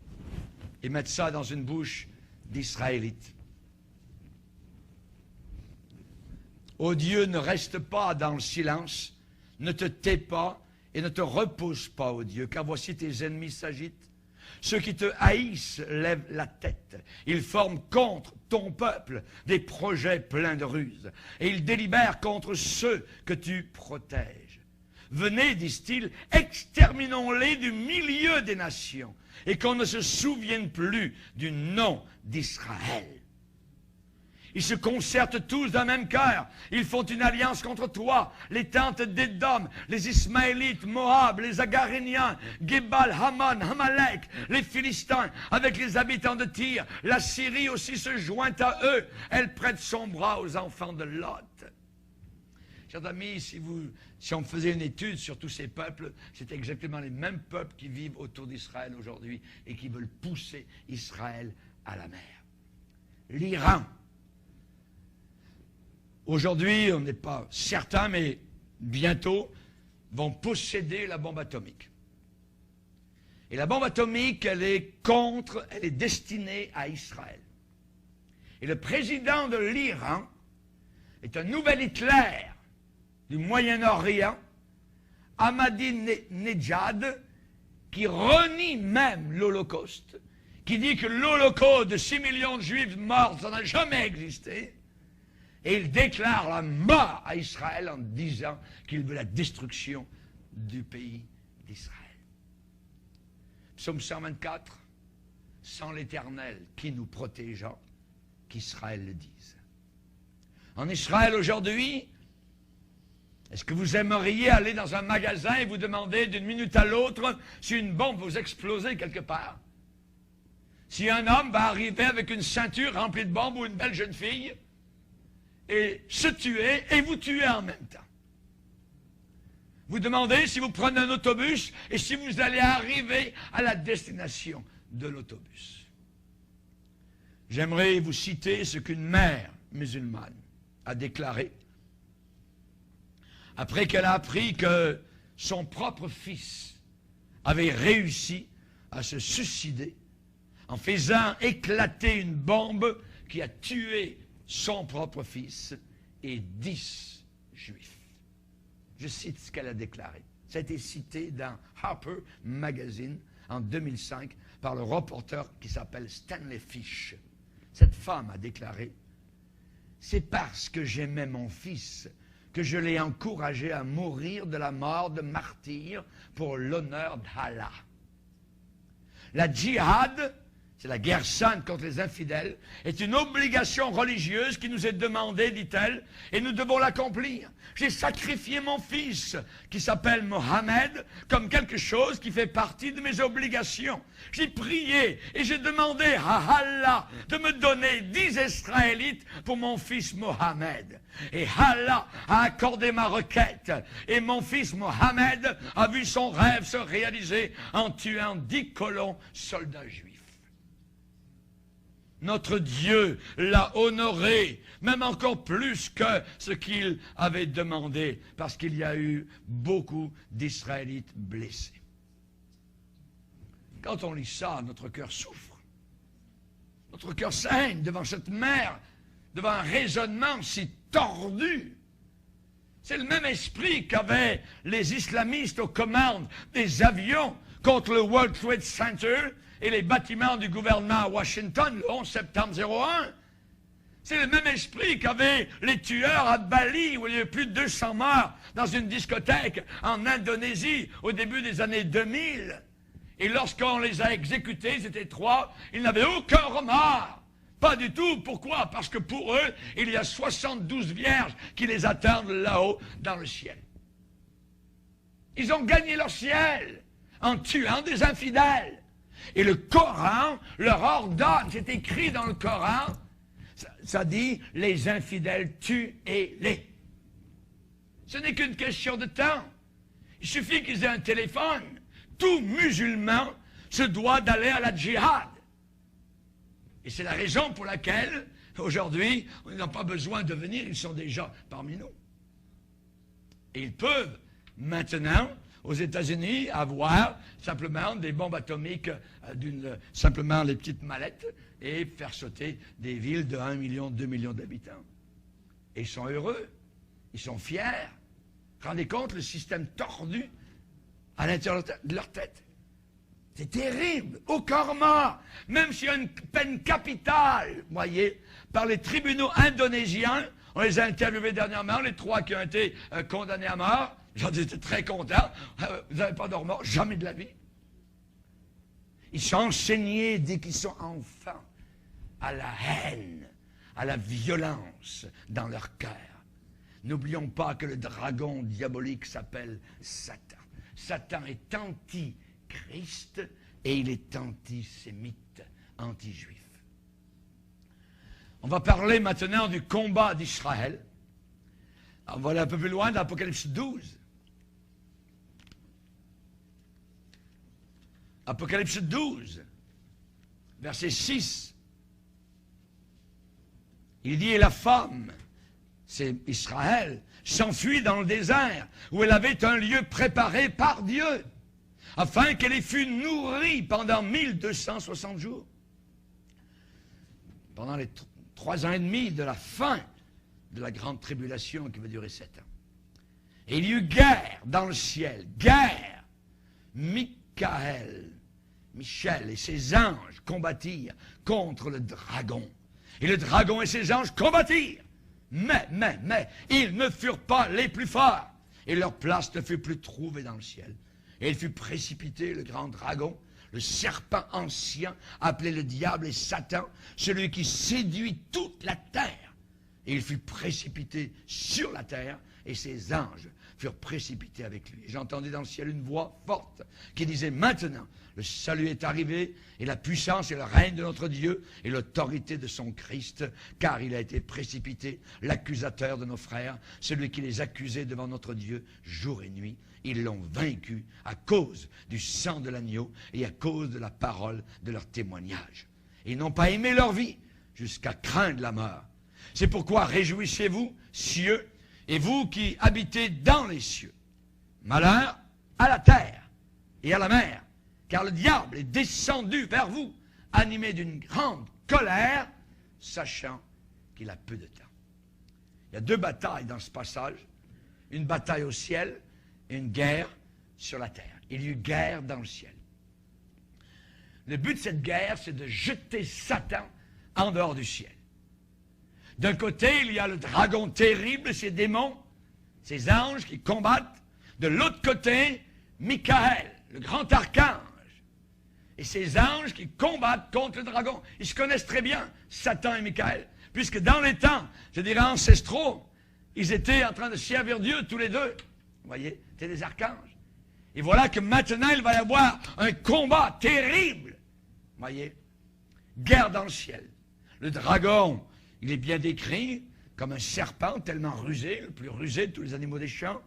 et mettre ça dans une bouche d'Israélites. Ô Dieu, ne reste pas dans le silence, ne te tais pas et ne te repose pas, ô Dieu, car voici tes ennemis s'agitent. Ceux qui te haïssent lèvent la tête. Ils forment contre ton peuple des projets pleins de ruses. Et ils délibèrent contre ceux que tu protèges. Venez, disent-ils, exterminons-les du milieu des nations, et qu'on ne se souvienne plus du nom d'Israël. Ils se concertent tous d'un même cœur. Ils font une alliance contre toi. Les tentes d'Édom, les Ismaélites, Moab, les Agaréniens, Gebal, Haman, Amalek, les Philistins, avec les habitants de Tyr. La Syrie aussi se joint à eux. Elle prête son bras aux enfants de Lot. chers amis, si on faisait une étude sur tous ces peuples, c'est exactement les mêmes peuples qui vivent autour d'Israël aujourd'hui et qui veulent pousser Israël à la mer. L'Iran. Aujourd'hui, on n'est pas certain, mais bientôt, vont posséder la bombe atomique. Et la bombe atomique, elle est destinée à Israël. Et le président de l'Iran est un nouvel Hitler du Moyen-Orient, Ahmadinejad, qui renie même l'Holocauste, qui dit que l'Holocauste de 6 millions de Juifs morts, ça n'a jamais existé, et il déclare la mort à Israël en disant qu'il veut la destruction du pays d'Israël. Psaume 124, sans l'Éternel qui nous protégeant, qu'Israël le dise. En Israël aujourd'hui, est-ce que vous aimeriez aller dans un magasin et vous demander d'une minute à l'autre si une bombe vous explosait quelque part? Si un homme va arriver avec une ceinture remplie de bombes ou une belle jeune fille et se tuer et vous tuer en même temps. Vous demandez si vous prenez un autobus et si vous allez arriver à la destination de l'autobus. J'aimerais vous citer ce qu'une mère musulmane a déclaré après qu'elle a appris que son propre fils avait réussi à se suicider en faisant éclater une bombe qui a tué son propre fils et 10 juifs. Je cite ce qu'elle a déclaré. Ça a été cité dans Harper Magazine en 2005 par le reporter qui s'appelle Stanley Fish. Cette femme a déclaré « C'est parce que j'aimais mon fils que je l'ai encouragé à mourir de la mort de martyr pour l'honneur d'Allah. » La djihad, c'est la guerre sainte contre les infidèles, est une obligation religieuse qui nous est demandée, dit-elle, et nous devons l'accomplir. J'ai sacrifié mon fils, qui s'appelle Mohamed, comme quelque chose qui fait partie de mes obligations. J'ai prié et j'ai demandé à Allah de me donner 10 Israélites pour mon fils Mohamed. Et Allah a accordé ma requête. Et mon fils Mohamed a vu son rêve se réaliser en tuant 10 colons soldats juifs. Notre Dieu l'a honoré, même encore plus que ce qu'il avait demandé, parce qu'il y a eu beaucoup d'Israélites blessés. Quand on lit ça, notre cœur souffre. Notre cœur saigne devant cette mer, devant un raisonnement si tordu. C'est le même esprit qu'avaient les islamistes aux commandes des avions contre le World Trade Center et les bâtiments du gouvernement à Washington le 11 septembre 01. C'est le même esprit qu'avaient les tueurs à Bali, où il y a eu plus de 200 morts dans une discothèque en Indonésie au début des années 2000. Et lorsqu'on les a exécutés, ils étaient 3, ils n'avaient aucun remords. Pas du tout. Pourquoi? Parce que pour eux, il y a 72 vierges qui les attendent là-haut dans le ciel. Ils ont gagné leur ciel en tuant des infidèles. Et le Coran leur ordonne, c'est écrit dans le Coran, ça dit, les infidèles tuez-les. Ce n'est qu'une question de temps. Il suffit qu'ils aient un téléphone. Tout musulman se doit d'aller à la djihad. Et c'est la raison pour laquelle, aujourd'hui, on n'a pas besoin de venir, ils sont déjà parmi nous. Et ils peuvent maintenant, aux États-Unis, avoir simplement des bombes atomiques, simplement les petites mallettes, et faire sauter des villes de 1 million, 2 millions d'habitants. Et ils sont heureux, ils sont fiers. Rendez compte le système tordu à l'intérieur de leur tête. C'est terrible, aucun remords. Même s'il y a une peine capitale, voyez, par les tribunaux indonésiens, on les a interviewés dernièrement, les 3 qui ont été condamnés à mort. J'en étais très content. Vous n'avez pas de remords, jamais de la vie. Ils sont enseignés dès qu'ils sont enfants à la haine, à la violence dans leur cœur. N'oublions pas que le dragon diabolique s'appelle Satan. Satan est anti-Christ et il est antisémite, anti-juif. On va parler maintenant du combat d'Israël. On va aller un peu plus loin dans Apocalypse 12. Apocalypse 12, verset 6. Il dit, et la femme, c'est Israël, s'enfuit dans le désert, où elle avait un lieu préparé par Dieu, afin qu'elle ait fût nourrie pendant 1260 jours. Pendant les 3 ans et demi de la fin de la grande tribulation qui va durer 7 ans. Et il y eut guerre dans le ciel, guerre. Michel et ses anges combattirent contre le dragon. Et le dragon et ses anges combattirent. Mais, ils ne furent pas les plus forts. Et leur place ne fut plus trouvée dans le ciel. Et il fut précipité, le grand dragon, le serpent ancien, appelé le diable et Satan, celui qui séduit toute la terre. Et il fut précipité sur la terre, et ses anges furent précipités avec lui. Et j'entendis dans le ciel une voix forte qui disait, maintenant, le salut est arrivé, et la puissance et le règne de notre Dieu, et l'autorité de son Christ, car il a été précipité, l'accusateur de nos frères, celui qui les accusait devant notre Dieu jour et nuit. Ils l'ont vaincu à cause du sang de l'agneau et à cause de la parole de leur témoignage. Ils n'ont pas aimé leur vie jusqu'à craindre la mort. C'est pourquoi réjouissez-vous, cieux, et vous qui habitez dans les cieux. Malheur à la terre et à la mer, car le diable est descendu vers vous, animé d'une grande colère, sachant qu'il a peu de temps. Il y a 2 batailles dans ce passage, une bataille au ciel et une guerre sur la terre. Il y a eu guerre dans le ciel. Le but de cette guerre, c'est de jeter Satan en dehors du ciel. D'un côté, il y a le dragon terrible, ses démons, ses anges qui combattent. De l'autre côté, Michael, le grand archange, et ses anges qui combattent contre le dragon. Ils se connaissent très bien, Satan et Michael, puisque dans les temps, je dirais ancestraux, ils étaient en train de servir Dieu tous les deux. Vous voyez, c'était des archanges. Et voilà que maintenant, il va y avoir un combat terrible. Vous voyez, guerre dans le ciel. Le dragon, il est bien décrit comme un serpent tellement rusé, le plus rusé de tous les animaux des champs,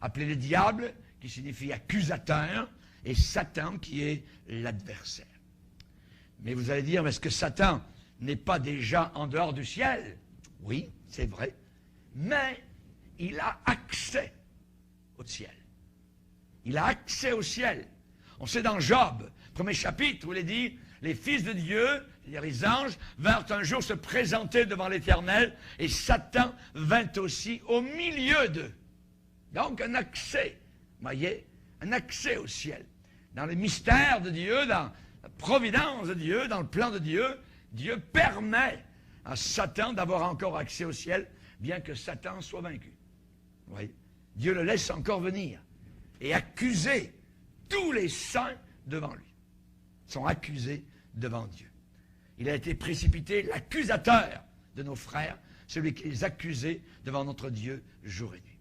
appelé le diable, qui signifie accusateur, et Satan, qui est l'adversaire. Mais vous allez dire, est-ce que Satan n'est pas déjà en dehors du ciel? Oui, c'est vrai. Mais il a accès au ciel. Il a accès au ciel. On sait dans Job, premier chapitre, où il est dit, les fils de Dieu, c'est-à-dire les anges, vinrent un jour se présenter devant l'Éternel, et Satan vint aussi au milieu d'eux. Donc un accès, vous voyez, un accès au ciel. Dans les mystères de Dieu, dans la providence de Dieu, dans le plan de Dieu, Dieu permet à Satan d'avoir encore accès au ciel, bien que Satan soit vaincu. Vous voyez, Dieu le laisse encore venir et accuser tous les saints devant lui. Ils sont accusés devant Dieu. Il a été précipité, l'accusateur de nos frères, celui qui les accusait devant notre Dieu jour et nuit.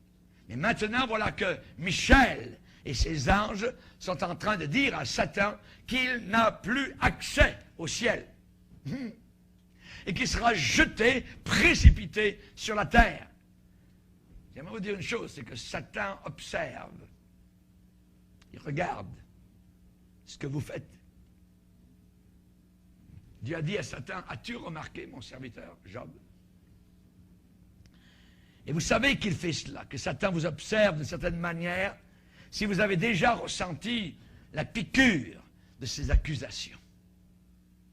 Mais maintenant, voilà que Michel et ses anges sont en train de dire à Satan qu'il n'a plus accès au ciel. Et qu'il sera jeté, précipité sur la terre. J'aimerais vous dire une chose, c'est que Satan observe. Il regarde ce que vous faites. Dieu a dit à Satan, as-tu remarqué mon serviteur Job? Et vous savez qu'il fait cela, que Satan vous observe d'une certaine manière, si vous avez déjà ressenti la piqûre de ces accusations.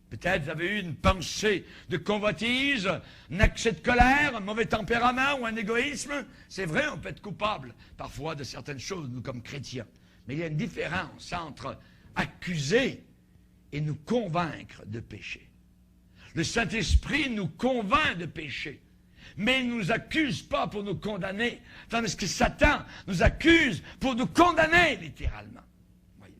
Peut-être vous avez eu une pensée de convoitise, un accès de colère, un mauvais tempérament ou un égoïsme. C'est vrai, on peut être coupable parfois de certaines choses, nous comme chrétiens. Mais il y a une différence entre accuser et nous convaincre de péché. Le Saint-Esprit nous convainc de péché, mais il ne nous accuse pas pour nous condamner, tandis que Satan nous accuse pour nous condamner, littéralement. Voyez.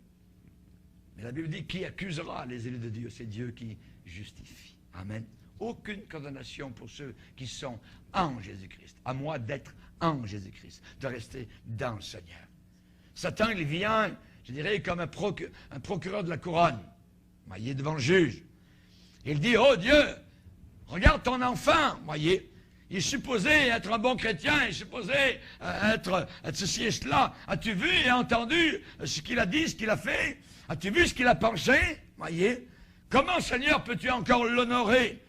Mais la Bible dit, qui accusera les élus de Dieu? C'est Dieu qui justifie. Amen. Aucune condamnation pour ceux qui sont en Jésus-Christ. À moi d'être en Jésus-Christ, de rester dans le Seigneur. Satan, il vient, je dirais, comme un procureur de la couronne. Voyez, devant le juge. Il dit, oh Dieu, regarde ton enfant, voyez. Il est supposé être un bon chrétien, il est supposé être ceci et cela. As-tu vu et entendu ce qu'il a dit, ce qu'il a fait? As-tu vu ce qu'il a pensé? Voyez? Comment, Seigneur, peux-tu encore l'honorer?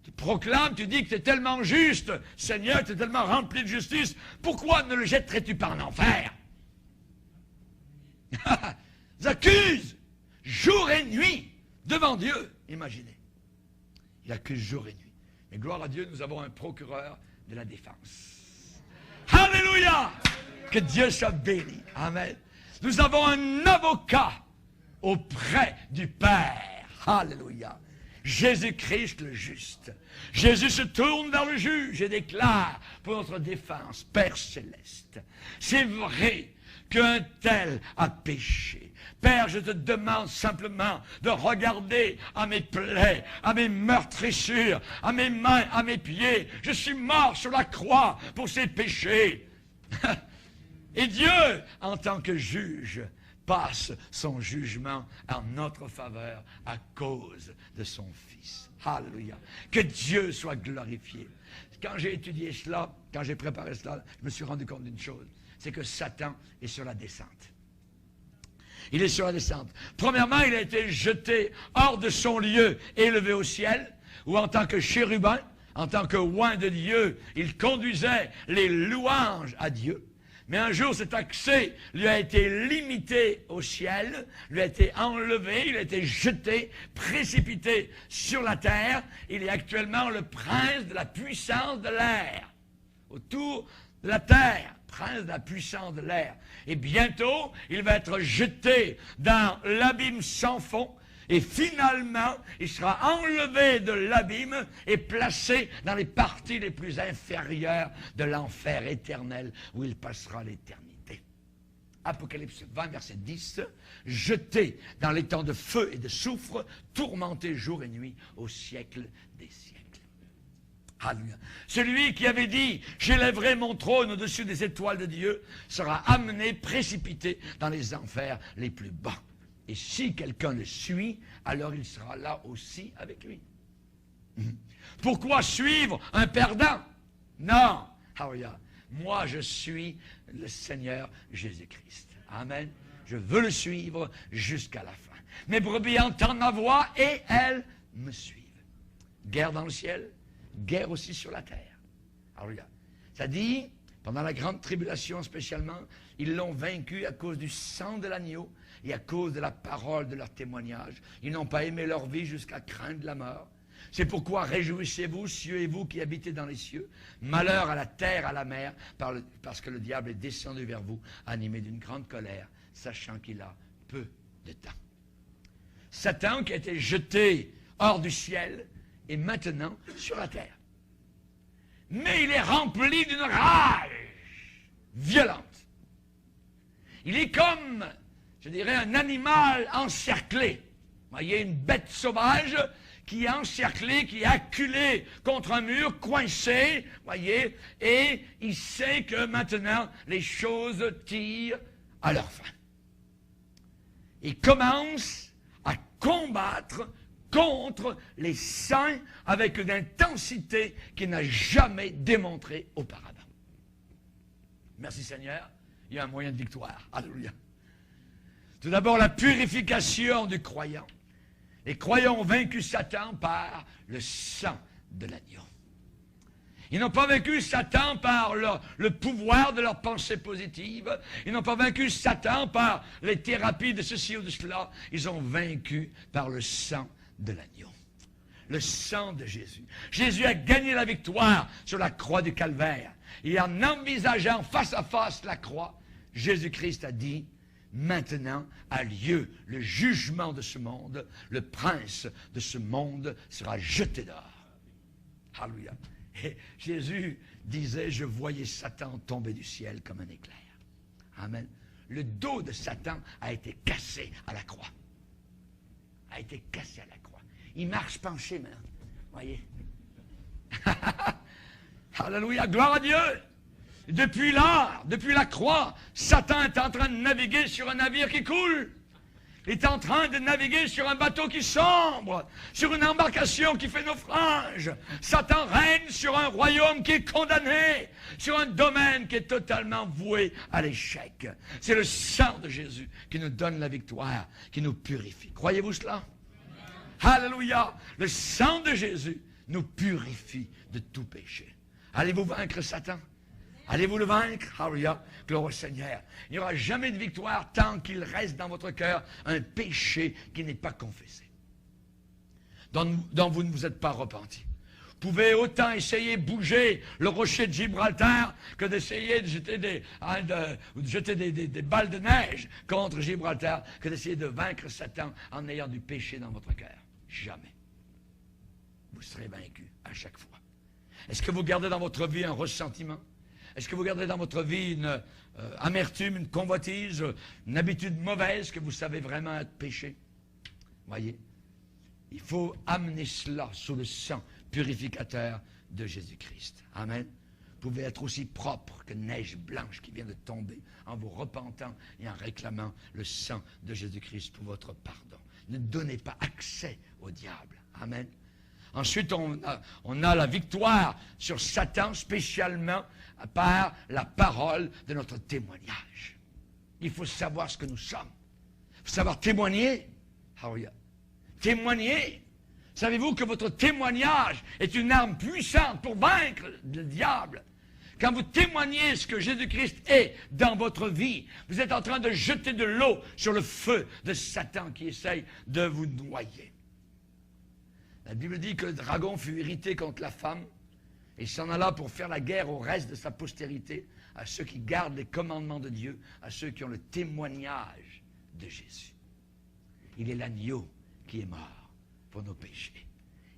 Tu proclames, tu dis que tu es tellement juste. Seigneur, tu es tellement rempli de justice. Pourquoi ne le jetterais-tu pas en enfer? Ils accusent jour et nuit devant Dieu. Imaginez. Il accuse jour et nuit. Mais gloire à Dieu, nous avons un procureur de la défense. Alléluia! Que Dieu soit béni. Amen. Nous avons un avocat auprès du Père. Alléluia. Jésus-Christ le juste. Jésus se tourne vers le juge et déclare pour notre défense, Père céleste, c'est vrai qu'un tel a péché. Père, je te demande simplement de regarder à mes plaies, à mes meurtrissures, à mes mains, à mes pieds. Je suis mort sur la croix pour ces péchés. Et Dieu, en tant que juge, passe son jugement en notre faveur à cause de son Fils. Alléluia. Que Dieu soit glorifié. Quand j'ai étudié cela, quand j'ai préparé cela, je me suis rendu compte d'une chose, c'est que Satan est sur la descente. Il est sur la descente. Premièrement, il a été jeté hors de son lieu, élevé au ciel, où en tant que chérubin, en tant que oint de Dieu, il conduisait les louanges à Dieu. Mais un jour, cet accès lui a été limité au ciel, lui a été enlevé, il a été jeté, précipité sur la terre. Il est actuellement le prince de la puissance de l'air, autour de la terre. Prince de la puissance de l'air. Et bientôt, il va être jeté dans l'abîme sans fond. Et finalement, il sera enlevé de l'abîme et placé dans les parties les plus inférieures de l'enfer éternel, où il passera l'éternité. Apocalypse 20, verset 10. Jeté dans les temps de feu et de soufre, tourmenté jour et nuit au siècle des siècles. Alléluia. Celui qui avait dit « J'élèverai mon trône au-dessus des étoiles de Dieu » sera amené, précipité dans les enfers les plus bas. Et si quelqu'un le suit, alors il sera là aussi avec lui. Pourquoi suivre un perdant? Non. Alléluia. Moi, je suis le Seigneur Jésus-Christ. Amen. Je veux le suivre jusqu'à la fin. Mes brebis entendent ma voix et elles me suivent. Guerre dans le ciel, guerre aussi sur la terre. Alléluia. Ça dit, pendant la grande tribulation spécialement, ils l'ont vaincu à cause du sang de l'agneau et à cause de la parole de leur témoignage. Ils n'ont pas aimé leur vie jusqu'à craindre la mort. C'est pourquoi réjouissez-vous, cieux et vous qui habitez dans les cieux. Malheur à la terre, à la mer, parce que le diable est descendu vers vous, animé d'une grande colère, sachant qu'il a peu de temps. Satan qui a été jeté hors du ciel est maintenant sur la terre. Mais il est rempli d'une rage violente. Il est comme, je dirais, un animal encerclé. Vous voyez, une bête sauvage qui est encerclée, qui est acculée contre un mur, coincée, voyez, et il sait que maintenant, les choses tirent à leur fin. Il commence à combattre contre les saints avec une intensité qu'il n'a jamais démontrée auparavant. Merci Seigneur, il y a un moyen de victoire. Alléluia. Tout d'abord, la purification du croyant. Les croyants ont vaincu Satan par le sang de l'agneau. Ils n'ont pas vaincu Satan par le pouvoir de leurs pensées positives. Ils n'ont pas vaincu Satan par les thérapies de ceci ou de cela. Ils ont vaincu par le sang de l'agneau. Le sang de Jésus. Jésus a gagné la victoire sur la croix du Calvaire. Et en envisageant face à face la croix, Jésus-Christ a dit, maintenant a lieu le jugement de ce monde. Le prince de ce monde sera jeté dehors. Alléluia. Et Jésus disait, je voyais Satan tomber du ciel comme un éclair. Amen. Le dos de Satan a été cassé à la croix. A été cassé à la croix. Il marche penché maintenant. Voyez. Alléluia, gloire à Dieu. Depuis là, depuis la croix, Satan est en train de naviguer sur un navire qui coule. Il est en train de naviguer sur un bateau qui sombre, sur une embarcation qui fait naufrage. Satan règne sur un royaume qui est condamné, sur un domaine qui est totalement voué à l'échec. C'est le sang de Jésus qui nous donne la victoire, qui nous purifie. Croyez-vous cela? Alléluia! Le sang de Jésus nous purifie de tout péché. Allez-vous vaincre Satan? Allez-vous le vaincre? Alléluia, gloire au Seigneur. Il n'y aura jamais de victoire tant qu'il reste dans votre cœur un péché qui n'est pas confessé, dont vous ne vous êtes pas repenti. Vous pouvez autant essayer de bouger le rocher de Gibraltar que d'essayer de jeter des balles de neige contre Gibraltar, que d'essayer de vaincre Satan en ayant du péché dans votre cœur. Jamais. Vous serez vaincu à chaque fois. Est-ce que vous gardez dans votre vie un ressentiment? Est-ce que vous gardez dans votre vie une amertume, une convoitise, une habitude mauvaise que vous savez vraiment être péché? Voyez, il faut amener cela sous le sang purificateur de Jésus-Christ. Amen. Vous pouvez être aussi propre que neige blanche qui vient de tomber en vous repentant et en réclamant le sang de Jésus-Christ pour votre pardon. Ne donnez pas accès au diable. Amen. Ensuite, on a la victoire sur Satan spécialement par la parole de notre témoignage. Il faut savoir ce que nous sommes. Il faut savoir témoigner. Témoigner. Savez-vous que votre témoignage est une arme puissante pour vaincre le diable? Quand vous témoignez ce que Jésus-Christ est dans votre vie, vous êtes en train de jeter de l'eau sur le feu de Satan qui essaye de vous noyer. La Bible dit que le dragon fut irrité contre la femme et s'en alla pour faire la guerre au reste de sa postérité, à ceux qui gardent les commandements de Dieu, à ceux qui ont le témoignage de Jésus. Il est l'agneau qui est mort pour nos péchés.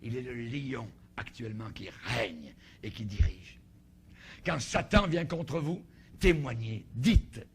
Il est le lion actuellement qui règne et qui dirige. Quand Satan vient contre vous, témoignez, dites,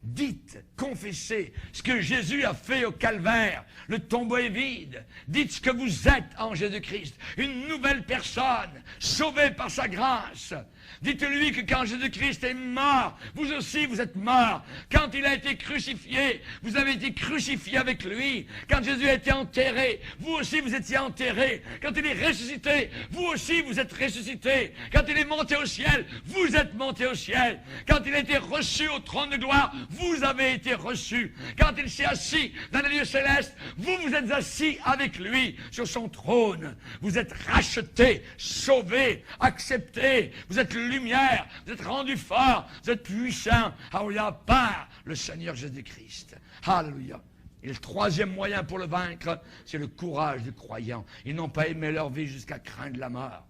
dites, confessez ce que Jésus a fait au calvaire. Le tombeau est vide. Dites ce que vous êtes en Jésus-Christ. Une nouvelle personne, sauvée par sa grâce. Dites-lui que quand Jésus-Christ est mort, vous aussi vous êtes mort. Quand il a été crucifié, vous avez été crucifié avec lui. Quand Jésus a été enterré, vous aussi vous étiez enterré. Quand il est ressuscité, vous aussi vous êtes ressuscité. Quand il est monté au ciel, vous êtes monté au ciel. Quand il a été reçu au trône de gloire, vous avez été reçus. Quand il s'est assis dans les lieux célestes, vous vous êtes assis avec lui sur son trône. Vous êtes rachetés, sauvés, acceptés. Vous êtes lumière, vous êtes rendus forts, vous êtes puissants. Alléluia, par le Seigneur Jésus-Christ. Alléluia. Et le troisième moyen pour le vaincre, c'est le courage du croyant. Ils n'ont pas aimé leur vie jusqu'à craindre la mort.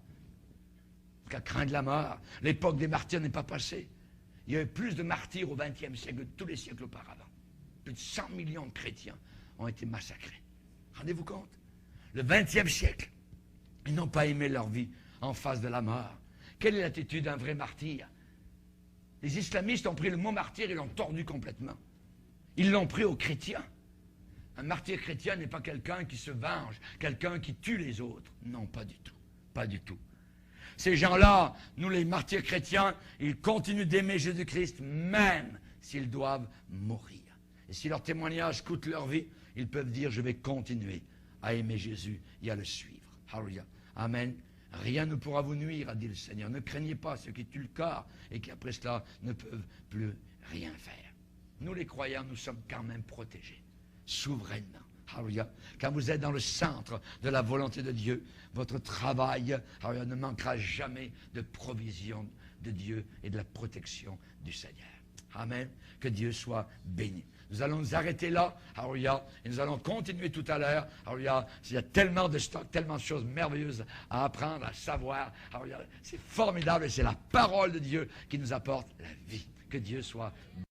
Jusqu'à craindre la mort. L'époque des martyrs n'est pas passée. Il y a eu plus de martyrs au XXe siècle que tous les siècles auparavant. Plus de 100 millions de chrétiens ont été massacrés. Rendez-vous compte? Le XXe siècle, ils n'ont pas aimé leur vie en face de la mort. Quelle est l'attitude d'un vrai martyr? Les islamistes ont pris le mot martyr et l'ont tordu complètement. Ils l'ont pris aux chrétiens. Un martyr chrétien n'est pas quelqu'un qui se venge, quelqu'un qui tue les autres. Non, pas du tout. Pas du tout. Ces gens-là, nous les martyrs chrétiens, ils continuent d'aimer Jésus-Christ même s'ils doivent mourir. Et si leur témoignage coûte leur vie, ils peuvent dire, je vais continuer à aimer Jésus et à le suivre. Alléluia. Amen. Rien ne pourra vous nuire, a dit le Seigneur. Ne craignez pas ceux qui tuent le corps et qui après cela ne peuvent plus rien faire. Nous les croyants, nous sommes quand même protégés, souverainement. Alléluia. Quand vous êtes dans le centre de la volonté de Dieu, votre travail ne manquera jamais de provision de Dieu et de la protection du Seigneur. Amen. Que Dieu soit béni. Nous allons nous arrêter là, alléluia, et nous allons continuer tout à l'heure. Alléluia. Il y a tellement de stock, tellement de choses merveilleuses à apprendre, à savoir. Alléluia. C'est formidable et c'est la parole de Dieu qui nous apporte la vie. Que Dieu soit béni.